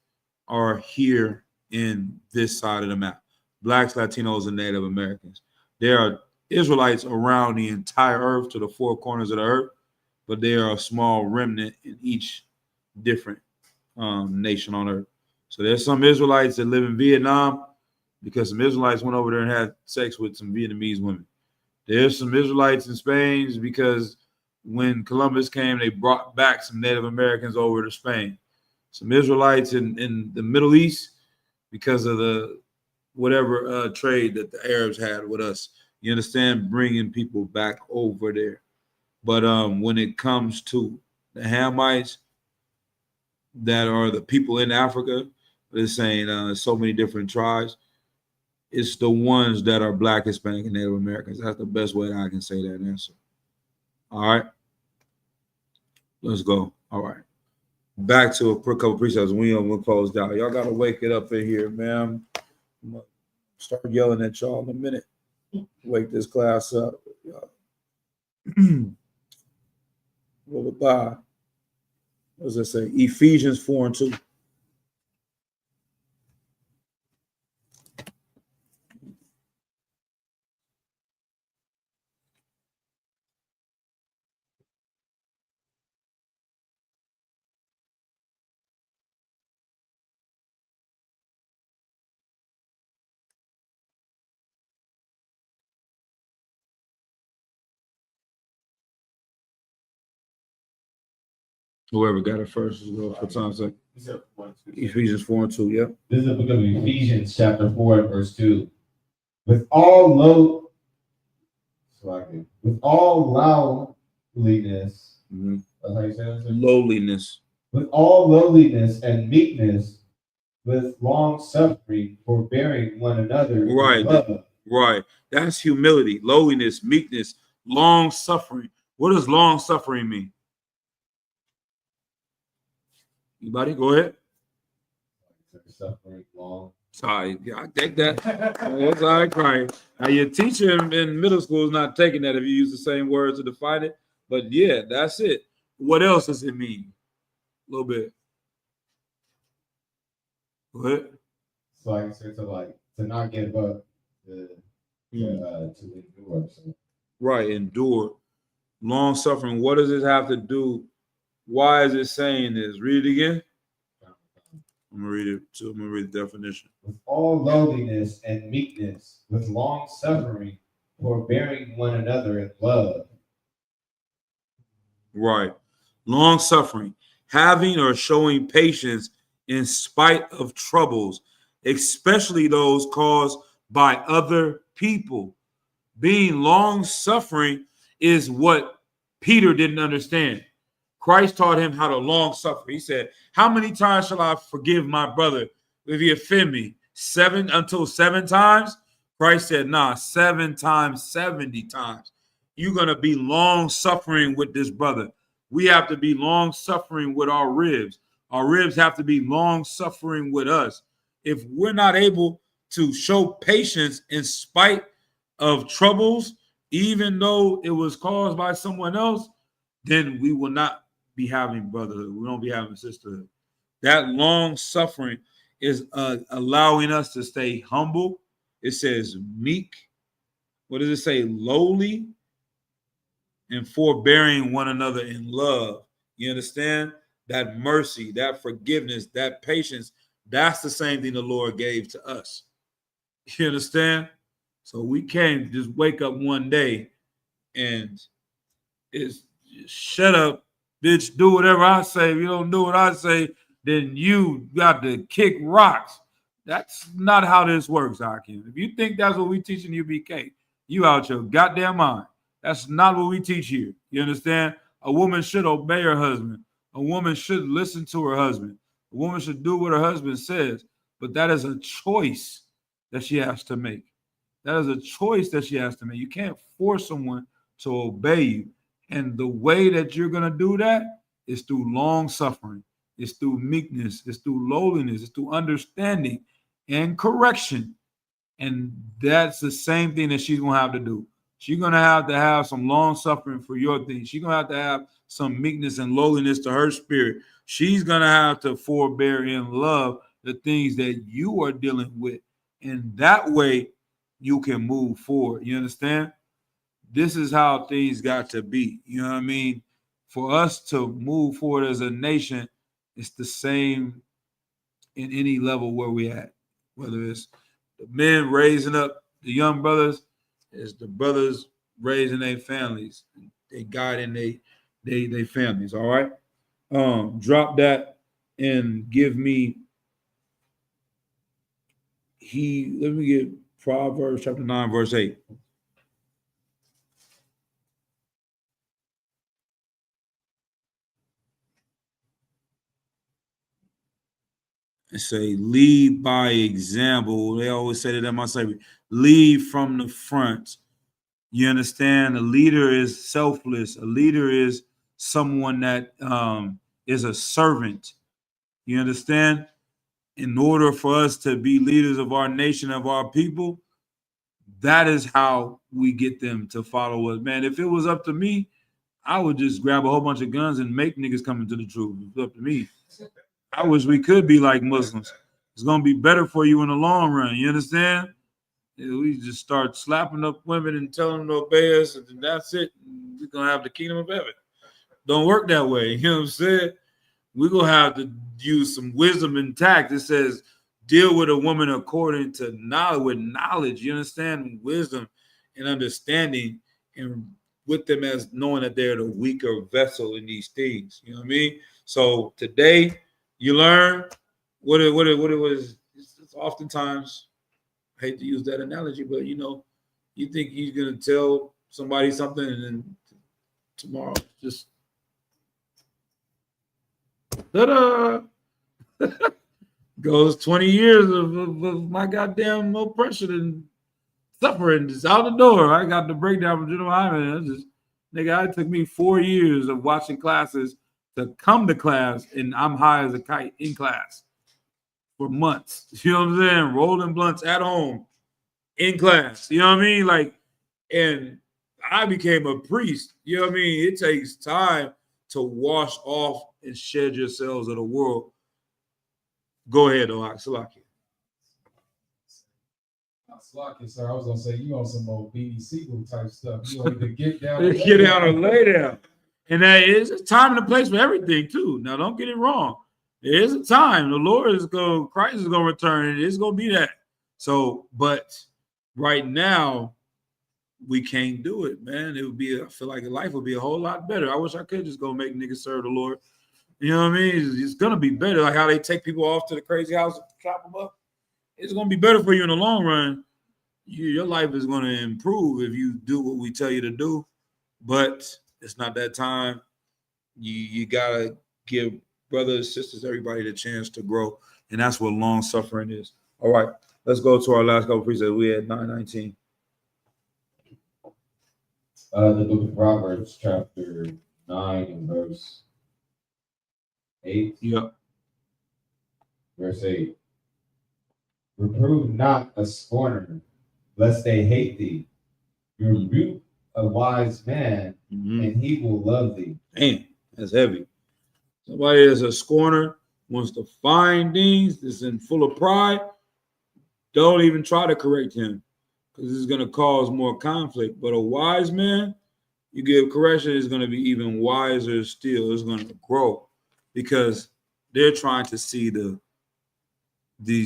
are here in this side of the map. Blacks, Latinos, and Native Americans. There are Israelites around the entire earth to the four corners of the earth, but they are a small remnant in each different nation on earth. So there's some Israelites that live in Vietnam because some Israelites went over there and had sex with some Vietnamese women. There's some Israelites in Spain because when Columbus came, they brought back some Native Americans over to Spain. Some Israelites in the Middle East because of the whatever trade that the Arabs had with us. You understand? Bringing people back over there. But when it comes to the Hamites that are the people in Africa, they're saying so many different tribes. It's the ones that are Black, Hispanic, and Native Americans. That's the best way that I can say that answer. All right. Let's go. All right. Back to a couple precepts. We'll close down. Y'all got to wake it up in here, man. I'm gonna start yelling at y'all in a minute. Wake this class up. What does it say? Ephesians 4:2. Whoever got it first is go for time's sake. Ephesians 4:2. Yep. This is the book of Ephesians, chapter 4, verse 2. With all lowliness, that's how you say it? Lowliness. With all lowliness and meekness, with long suffering, forbearing one another. Right. Right. That's humility, lowliness, meekness, long suffering. What does long suffering mean? Anybody? Go ahead. Suffering long. Sorry, I take that. That's all right, crying. Now, your teacher in middle school is not taking that if you use the same words to define it. But yeah, that's it. What else does it mean? A little bit. Go ahead. So I can say to not give up, to endure. So. Right, endure. Long suffering. What does it have to do? Why is it saying this? Read it again. I'm gonna read it too. I'm gonna read the definition. With all lowliness and meekness, with long suffering, forbearing one another in love. Right. Long suffering, having or showing patience in spite of troubles, especially those caused by other people. Being long suffering is what Peter didn't understand. Christ taught him how to long suffer. He said, how many times shall I forgive my brother if he offend me? 7 until 7 times? Christ said, nah, 7 times, 70 times. You're going to be long suffering with this brother. We have to be long suffering with our ribs. Our ribs have to be long suffering with us. If we're not able to show patience in spite of troubles, even though it was caused by someone else, then we will not be having brotherhood. We won't be having sisterhood. That long suffering is allowing us to stay humble. It says meek. What does it say? Lowly and forbearing one another in love. You understand? That mercy, that forgiveness, that patience, that's the same thing the Lord gave to us. You understand? So we can't just wake up one day and it's shut up, bitch, do whatever I say. If you don't do what I say, then you got to kick rocks. That's not how this works, Hakeem. If you think that's what we teach in UBK, you out your goddamn mind. That's not what we teach here. You understand? A woman should obey her husband. A woman should listen to her husband. A woman should do what her husband says. But that is a choice that she has to make. That is a choice that she has to make. You can't force someone to obey you. And the way that you're going to do that is through long suffering, it's through meekness, it's through lowliness, it's through understanding and correction. And that's the same thing that she's going to have to do. She's going to have some long suffering for your thing. She's going to have some meekness and lowliness to her spirit. She's going to have to forbear in love the things that you are dealing with. And that way you can move forward. You understand? This is how things got to be. You know what I mean? For us to move forward as a nation, it's the same in any level where we at. Whether it's the men raising up the young brothers, it's the brothers raising their families. They guiding they families. All right. Drop that and give me let me get Proverbs chapter 9, verse 8. And say, lead by example. They always say that in my slavery. Lead from the front. You understand? A leader is selfless. A leader is someone that is a servant. You understand? In order for us to be leaders of our nation, of our people, that is how we get them to follow us. Man, if it was up to me, I would just grab a whole bunch of guns and make niggas come into the truth. If it's up to me. I wish we could be like Muslims. It's going to be better for you in the long run. You understand? We just start slapping up women and telling them to obey us, and that's it. We're going to have the kingdom of heaven. Don't work that way. You know what I'm saying? We're going to have to use some wisdom and tact. It says, deal with a woman according to knowledge, with knowledge. You understand? Wisdom and understanding, and with them as knowing that they're the weaker vessel in these things. You know what I mean? So today, you learn what it was. It's oftentimes, I hate to use that analogy, but you think he's gonna tell somebody something, and then tomorrow just goes 20 years of my goddamn oppression and suffering just out the door. I got the breakdown from General Hyman. It took me 4 years of watching classes to come to class, and I'm high as a kite in class for months. You know what I'm saying? Rolling blunts at home in class. You know what I mean? Like, and I became a priest. You know what I mean? It takes time to wash off and shed your cells of the world. Go ahead, Salaki. Slocky, sir. I was gonna say you on some old BD Siegel type stuff. You either get down or lay down. And that is a time and a place for everything too. Now, don't get it wrong. There is a time. The Lord Christ is gonna return, and it's gonna be that. So, but right now, we can't do it, man. I feel like life would be a whole lot better. I wish I could just go make niggas serve the Lord. You know what I mean? It's gonna be better. Like how they take people off to the crazy house and chop them up. It's gonna be better for you in the long run. Your life is going to improve if you do what we tell you to do, but it's not that time. You gotta give brothers, sisters, everybody the chance to grow, and that's what long suffering is. All right, let's go to our last couple precepts. We had 9:19. The book of Proverbs, chapter 9 and verse 8. Yep. Verse 8. Reprove not a scorner, lest they hate thee. Rebuke a wise man, and he will love thee. Damn, that's heavy. Somebody that's a scorner, wants to find things, is in full of pride, don't even try to correct him, because it's going to cause more conflict. But a wise man, you give correction, is going to be even wiser still. It's going to grow, because they're trying to see the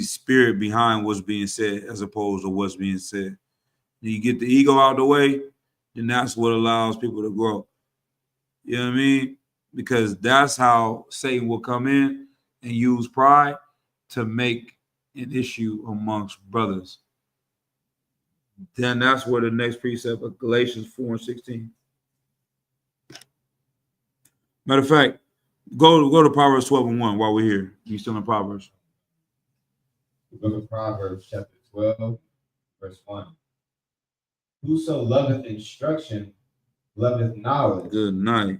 spirit behind what's being said as opposed to what's being said. You get the ego out of the way, then that's what allows people to grow. You know what I mean? Because that's how Satan will come in and use pride to make an issue amongst brothers. Then that's where the next precept of Galatians 4:16. Matter of fact, go to Proverbs 12:1 while we're here. You still in Proverbs? The book of Proverbs, chapter 12, verse 1. Whoso loveth instruction loveth knowledge. Good night.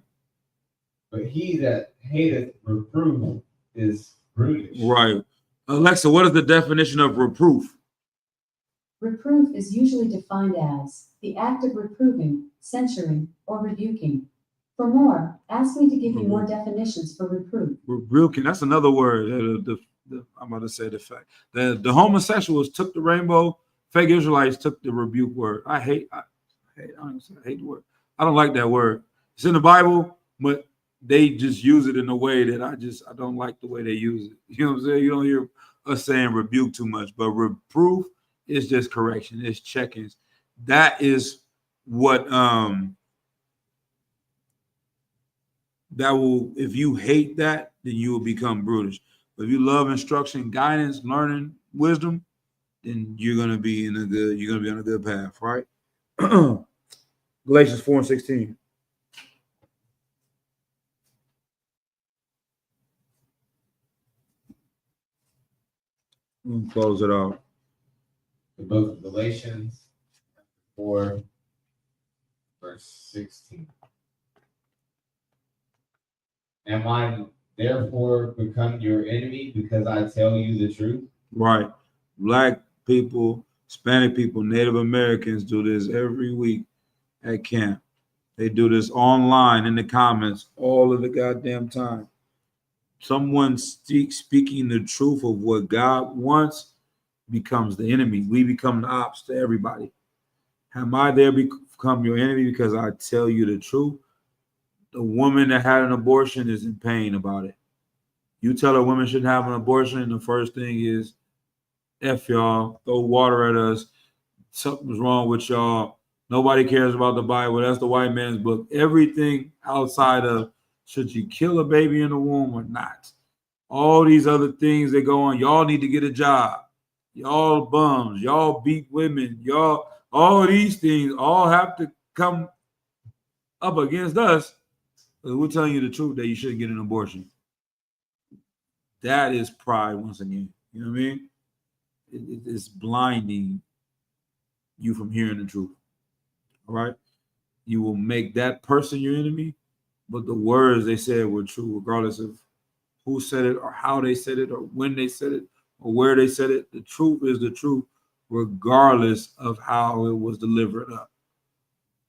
But he that hateth reproof is brutish. Right. Alexa, what is the definition of reproof? Reproof is usually defined as the act of reproving, censuring, or rebuking. For more, ask me to give you more definitions for reproof. Rebuking, that's another word. I'm about to say the fact. The homosexuals took the rainbow, fake Israelites took the rebuke word. I hate the word. I don't like that word. It's in the Bible, but they just use it in a way that I don't like the way they use it. You know what I'm saying? You don't hear us saying rebuke too much, but reproof is just correction. It's check-ins. That is what that will, if you hate that, then you will become brutish. But if you love instruction, guidance, learning, wisdom, then you're gonna be on a good path, right? Galatians 4:16. We'll close it out. The book of Galatians 4, verse 16. Am I therefore become your enemy because I tell you the truth? Right. Black people, Hispanic people, Native Americans do this every week at camp. They do this online in the comments all of the goddamn time. Someone speaking the truth of what God wants becomes the enemy. We become the ops to everybody. Am I there become your enemy because I tell you the truth? The woman that had an abortion is in pain about it. You tell a woman shouldn't have an abortion, the first thing is, F y'all, throw water at us. Something's wrong with y'all. Nobody cares about the Bible. That's the white man's book. Everything outside of should you kill a baby in the womb or not? All these other things that go on. Y'all need to get a job. Y'all bums. Y'all beat women. Y'all, all these things all have to come up against us. We're telling you the truth that you shouldn't get an abortion. That is pride once again. You know what I mean? It's blinding you from hearing the truth. All right? You will make that person your enemy, but the words they said were true, regardless of who said it or how they said it or when they said it or where they said it. The truth is the truth, regardless of how it was delivered up.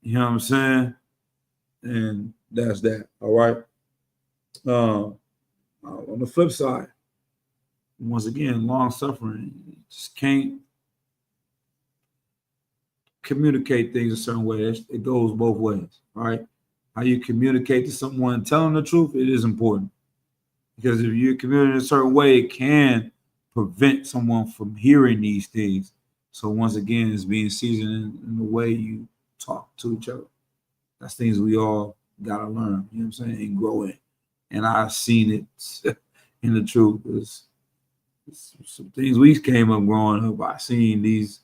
You know what I'm saying? And that's that. All right. On the flip side, once again, long suffering. You just can't communicate things a certain way. It goes both ways, right? How you communicate to someone, telling the truth, it is important. Because if you communicate in a certain way, it can prevent someone from hearing these things. So once again, it's being seasoned in the way you talk to each other. That's things we all gotta learn, you know what I'm saying, and grow in. And I've seen it in the truth. It's some things we came up growing up. I seen these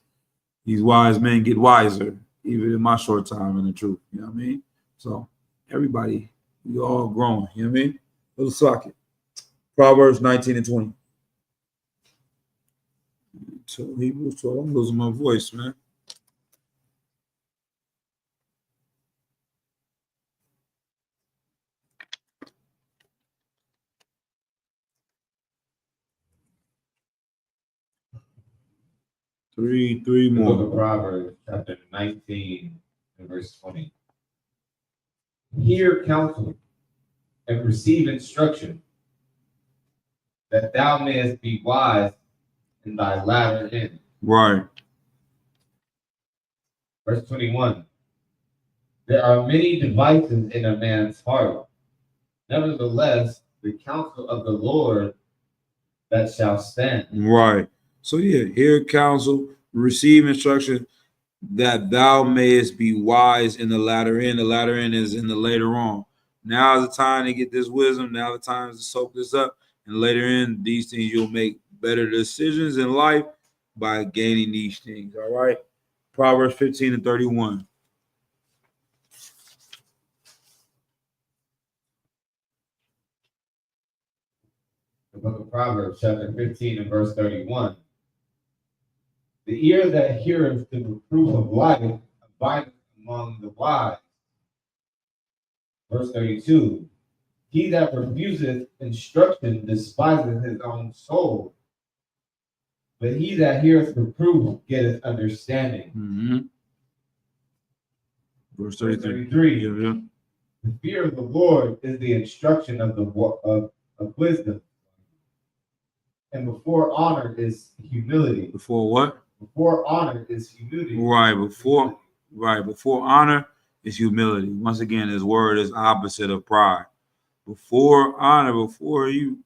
wise men get wiser, even in my short time in the truth. You know what I mean? So everybody, we all growing. You know what I mean? Little socket. Proverbs 19 and 20. So Hebrews 12. I'm losing my voice, man. Three The more. book of Proverbs, chapter 19 and verse 20. Hear counsel and receive instruction, that thou mayest be wise in thy latter end. Right. Verse 21. There are many devices in a man's heart. Nevertheless, the counsel of the Lord that shall stand. Right. So yeah, hear counsel, receive instruction, that thou mayest be wise in the latter end. The latter end is in the later on. Now is the time to get this wisdom. Now the time is to soak this up. And later in these things, you'll make better decisions in life by gaining these things. All right. Proverbs 15 and 31. The book of Proverbs, chapter 15 and verse 31. The ear that heareth the reproof of life abideth among the wise, Verse 32. He that refuseth instruction despiseth his own soul, but he that heareth reproof getteth understanding. Mm-hmm. Verse 33. 33. Yeah. The fear of the Lord is the instruction of wisdom, and before honor is humility. Before what? Before honor is humility. Right. Before honor is humility. Once again, his word is opposite of pride. Before honor, before you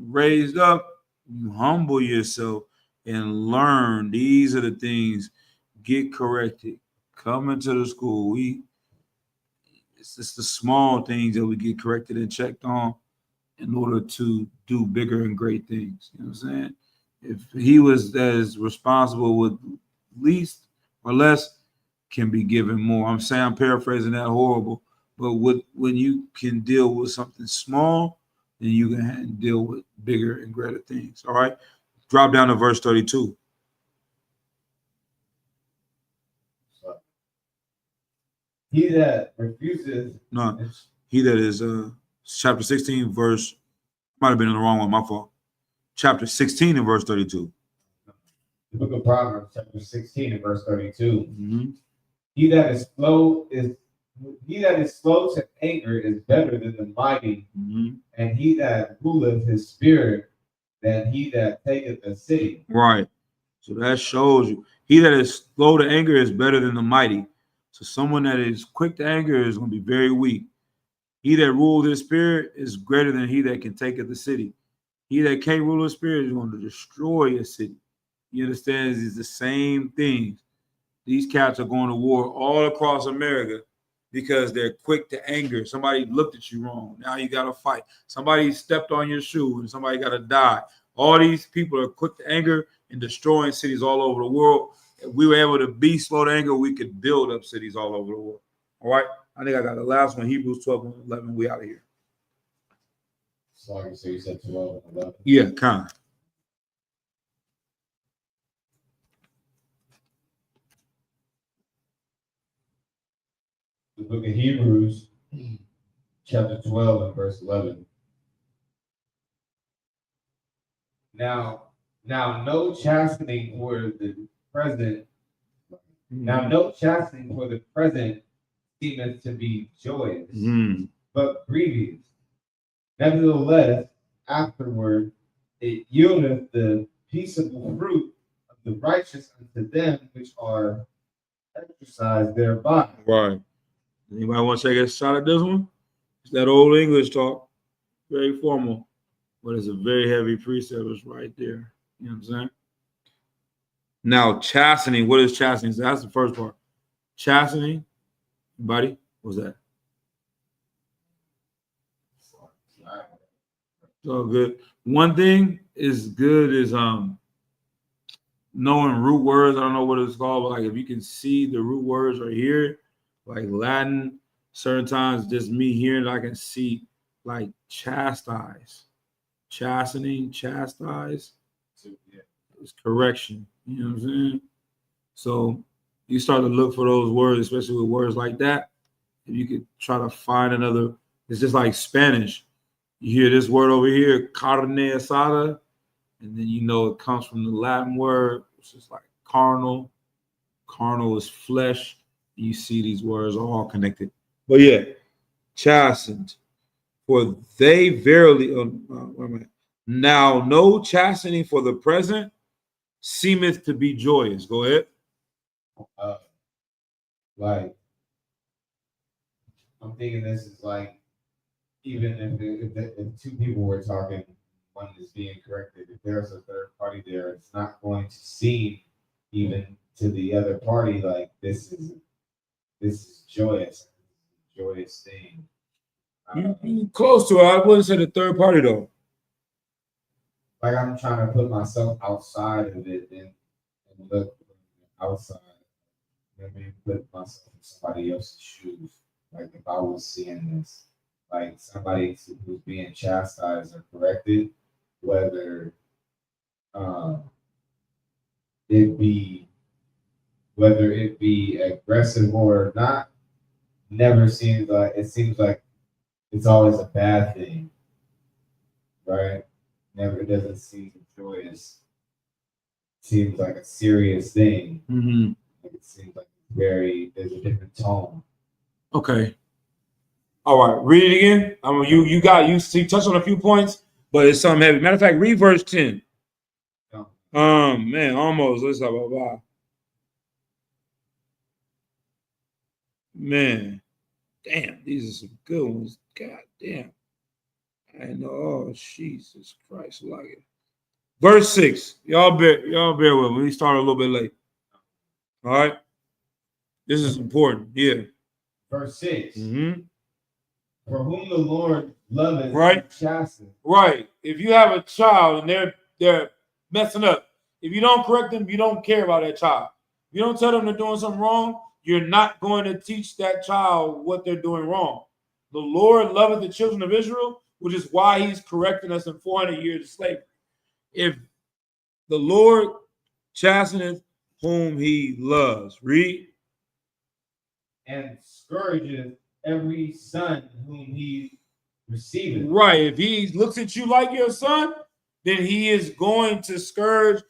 raised up, you humble yourself and learn. These are the things. Get corrected. Come into the school. It's just the small things that we get corrected and checked on in order to do bigger and great things. You know what I'm saying? If he was as responsible with least or less, can be given more. I'm saying, I'm paraphrasing that horrible, but when you can deal with something small, then you can deal with bigger and greater things. All right. Drop down to verse 32. He that refuses. No, he that is chapter 16, verse, might have been in the wrong one, my fault. Chapter 16 and verse 32. The book of Proverbs, chapter 16 and verse 32. Mm-hmm. He that is slow to anger is better than the mighty, Mm-hmm. and he that ruleth his spirit than he that taketh a city. Right. So that shows you, he that is slow to anger is better than the mighty. So someone that is quick to anger is going to be very weak. He that rules his spirit is greater than he that can take it the city. He that can't rule his spirit is going to destroy a city. You understand? It's the same things. These cats are going to war all across America because they're quick to anger. Somebody looked at you wrong. Now you got to fight. Somebody stepped on your shoe and somebody got to die. All these people are quick to anger and destroying cities all over the world. If we were able to be slow to anger, we could build up cities all over the world. All right? I think I got the last one, Hebrews 12 and 11. We out of here. So I can say you said 12 and 11. Yeah, kind of. The book of Hebrews, chapter 12 and verse 11. Now no chastening for the present. Now no chastening for the present seemeth to be joyous, but grievous. Nevertheless, afterward it yieldeth the peaceable fruit of the righteous unto them which are exercised thereby. Right. Anybody want to take a shot at this one? It's that old English talk. Very formal, but it's a very heavy precept. It's right there. You know what I'm saying? Now, chastening. What is chastening? So that's the first part. Chastening. Anybody? What's that? So good. One thing is good is knowing root words. I don't know what it's called, but like if you can see the root words or hear it, like Latin, certain times just me hearing it, I can see like chastise, chastening, chastise. It's correction. You know what I'm saying? So you start to look for those words, especially with words like that. If you could try to find another, it's just like Spanish. You hear this word over here, carne asada, and then you know it comes from the Latin word, which is like carnal. Carnal is flesh. You see these words are all connected. But yeah, chastened. For they verily, now no chastening for the present seemeth to be joyous. Go ahead. Like, I'm thinking this is like, even if two people were talking, one is being corrected, if there's a third party there, it's not going to seem even to the other party like this is joyous thing. Close to it. I wouldn't say the third party though. Like I'm trying to put myself outside of it and look outside. Let me put myself in somebody else's shoes. Like if I was seeing this, like somebody who's being chastised or corrected, whether it be aggressive or not, never seems like it's always a bad thing, right? Never, it doesn't seem joyous. It seems like a serious thing. Mm-hmm. It seems like there's a different tone. Okay. All right. Read it again. You touched on a few points, but it's something heavy. Matter of fact, read verse 10. No. Man, almost. Let's talk about. Man, damn, these are some good ones. God damn. I know. Oh, Jesus Christ, like it. Verse 6. Y'all bear with me. We started a little bit late. All right. This is important. Yeah. Verse 6. Mm-hmm. For whom the Lord loveth, right, chasten. Right. If you have a child and they're messing up, if you don't correct them, you don't care about that child. If you don't tell them they're doing something wrong, you're not going to teach that child what they're doing wrong. The Lord loveth the children of Israel, which is why he's correcting us in 400 years of slavery. If the Lord chasteneth whom he loves, read. And scourgeth every son whom he receiveth. Right. If he looks at you like your son, then he is going to scourge,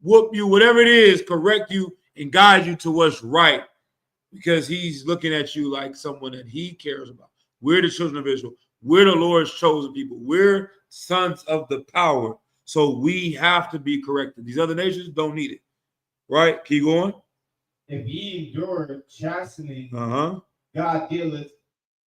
whoop you, whatever it is, correct you, and guide you to what's right, because he's looking at you like someone that he cares about. We're the children of Israel. We're the Lord's chosen people. We're sons of the power. So we have to be corrected. These other nations don't need it. Right? Keep going. If ye endure chastening, God dealeth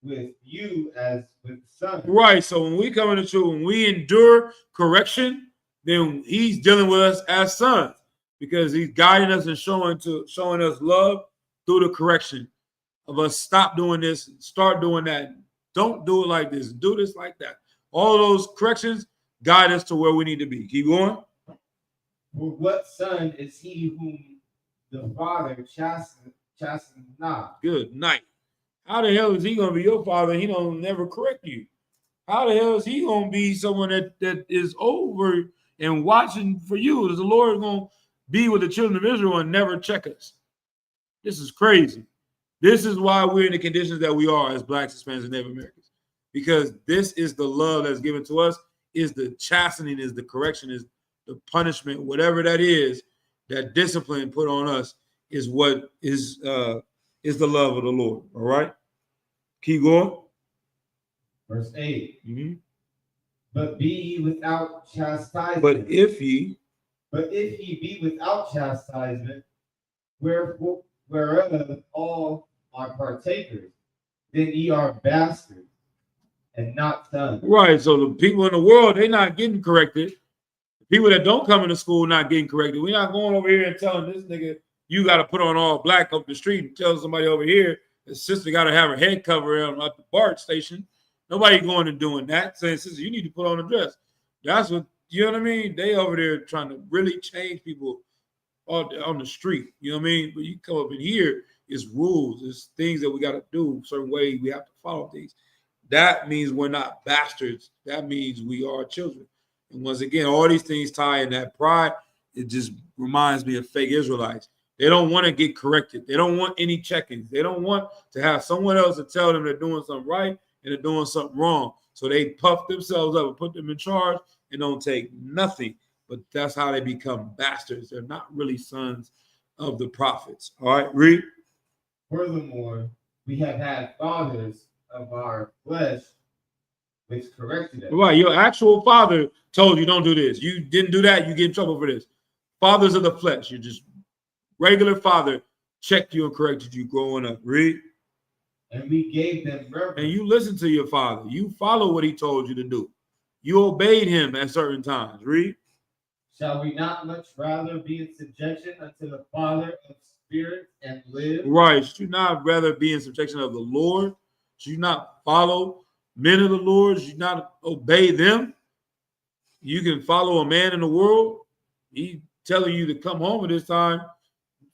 with you as with sons. Right. So when we come into truth, when we endure correction, then he's dealing with us as sons, because he's guiding us and showing us love through the correction of us. Stop doing this, start doing that. Don't do it like this. Do this like that. All of those corrections guide us to where we need to be. Keep going. For what son is he whom the father chastens not? Good night. How the hell is he going to be your father and he don't never correct you? How the hell is he going to be someone that is over and watching for you? Is the Lord going to be with the children of Israel and never check us? This is crazy. This is why we're in the conditions that we are as Blacks, Hispanics, and Native Americans. Because this is the love that's given to us, is the chastening, is the correction, is the punishment, whatever that is, that discipline put on us is what is the love of the Lord. All right? Keep going. Verse 8. Mm-hmm. But be ye without chastisement. But if ye be without chastisement, whereof all are partakers, then ye are bastards and not sons. Right. So the people in the world, they're not getting corrected. The people that don't come into school not getting corrected. We're not going over here and telling this nigga, you got to put on all black up the street and tell somebody over here his sister got to have her head covered on at the BART station. Nobody going and doing that, saying, sister, you need to put on a dress. That's what, you know what I mean? They over there trying to really change people on the street. You know what I mean? But you come up in here, it's rules, it's things that we got to do, certain way we have to follow things. That means we're not bastards. That means we are children. And once again, all these things tie in that pride. It just reminds me of fake Israelites. They don't want to get corrected. They don't want any check-ins. They don't want to have someone else to tell them they're doing something right and they're doing something wrong. So they puff themselves up and put them in charge and don't take nothing. But that's how they become bastards. They're not really sons of the prophets. All right, read. Furthermore, we have had fathers of our flesh which corrected us. Right, your actual father told you don't do this. You didn't do that, you get in trouble for this. Fathers of the flesh, you're just regular father checked you and corrected you growing up. Read. And we gave them reverence. And you listened to your father. You follow what he told you to do. You obeyed him at certain times. Read. Shall we not much rather be in subjection unto the Father of spirits and live? Right. Should you not rather be in subjection of the Lord? Should you not follow men of the Lord? Should you not obey them? You can follow a man in the world. He telling you to come home at this time,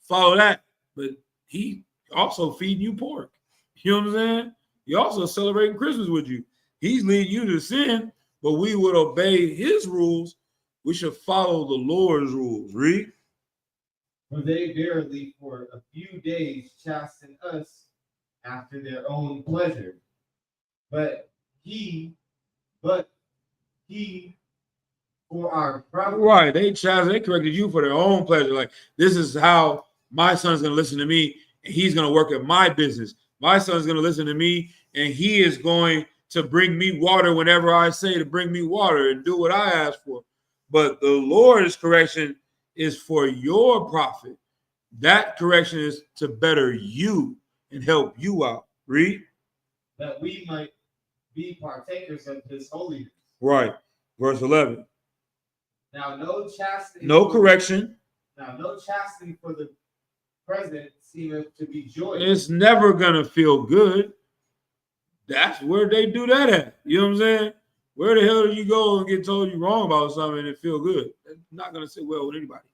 follow that. But he also feeding you pork. You know what I'm saying? He also celebrating Christmas with you. He's leading you to sin, but we would obey his rules. We should follow the Lord's rules. Read. For they verily for a few days chasten us after their own pleasure. But but he for our profit. Right. They corrected you for their own pleasure. Like, this is how my son's going to listen to me, and he's going to work at my business. My son's going to listen to me, and he is going to bring me water whenever I say to bring me water and do what I ask for. But the Lord's correction is for your profit. That correction is to better you and help you out. Read. That we might be partakers of his holiness. Right. Verse 11. Now no chastity. No correction. Now no chastity for the present seemeth to be joy. It's never going to feel good. That's where they do that at. You know what I'm saying? Where the hell do you go and get told you're wrong about something and it feel good? It's not going to sit well with anybody.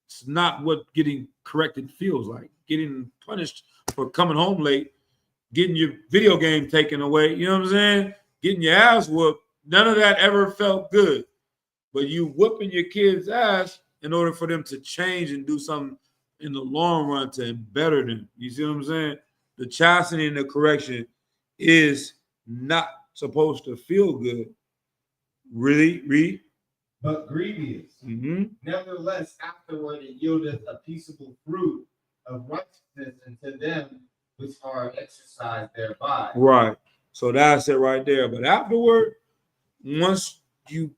It's not what getting corrected feels like. Getting punished for coming home late, getting your video game taken away, you know what I'm saying? Getting your ass whooped. None of that ever felt good. But you whooping your kid's ass in order for them to change and do something in the long run to better them. You see what I'm saying? The chastity and the correction is not supposed to feel good. Really? Read. But grievous. Nevertheless, afterward it yieldeth a peaceable fruit of righteousness unto them which are exercised thereby. Right. So that's it right there. But afterward, once you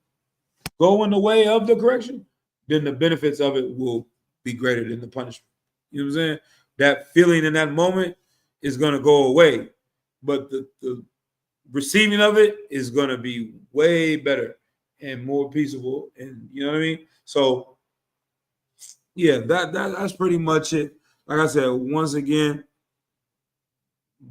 go in the way of the correction, then the benefits of it will be greater than the punishment. You know what I'm saying? That feeling in that moment is going to go away. But the receiving of it is going to be way better and more peaceable. And you know what I mean? So, yeah, that's pretty much it. Like I said, once again,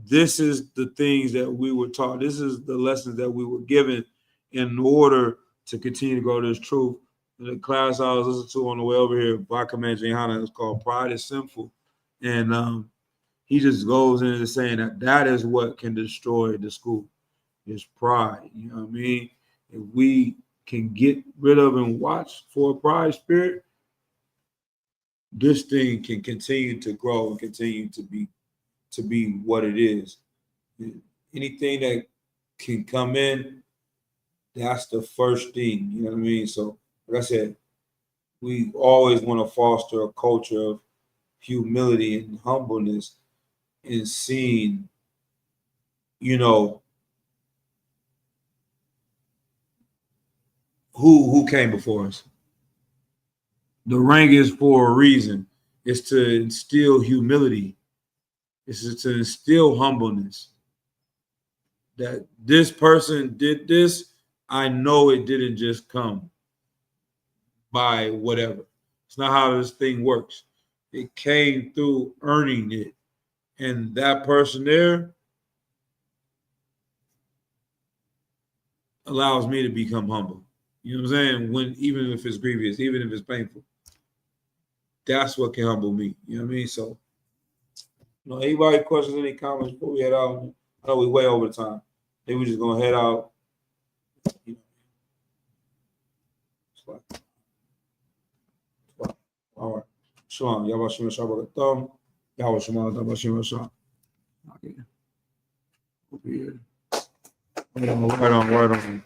this is the things that we were taught. This is the lessons that we were given in order to continue to grow this truth. The class I was listening to on the way over here by Commander Jehana is called Pride is Sinful. And he just goes into saying that is what can destroy the school, is pride. You know what I mean? If we can get rid of and watch for a pride spirit, this thing can continue to grow and continue to be what it is. Anything that can come in, that's the first thing. You know what I mean? So, like I said, we always want to foster a culture of humility and humbleness and seeing, you know, who came before us. The rank is for a reason. It's to instill humility. It's to instill humbleness. That this person did this, I know it didn't just come by whatever. It's not how this thing works. It came through earning it. And that person there allows me to become humble. You know what I'm saying? Even if it's grievous, even if it's painful. That's what can humble me. You know what I mean? So, you know, anybody questions, any comments before we head out? I know we way over the time. Maybe we're just gonna head out. You know. All right. Shalom. Y'all about to show thumb. Y'all about to show. Okay. Over here. Right on.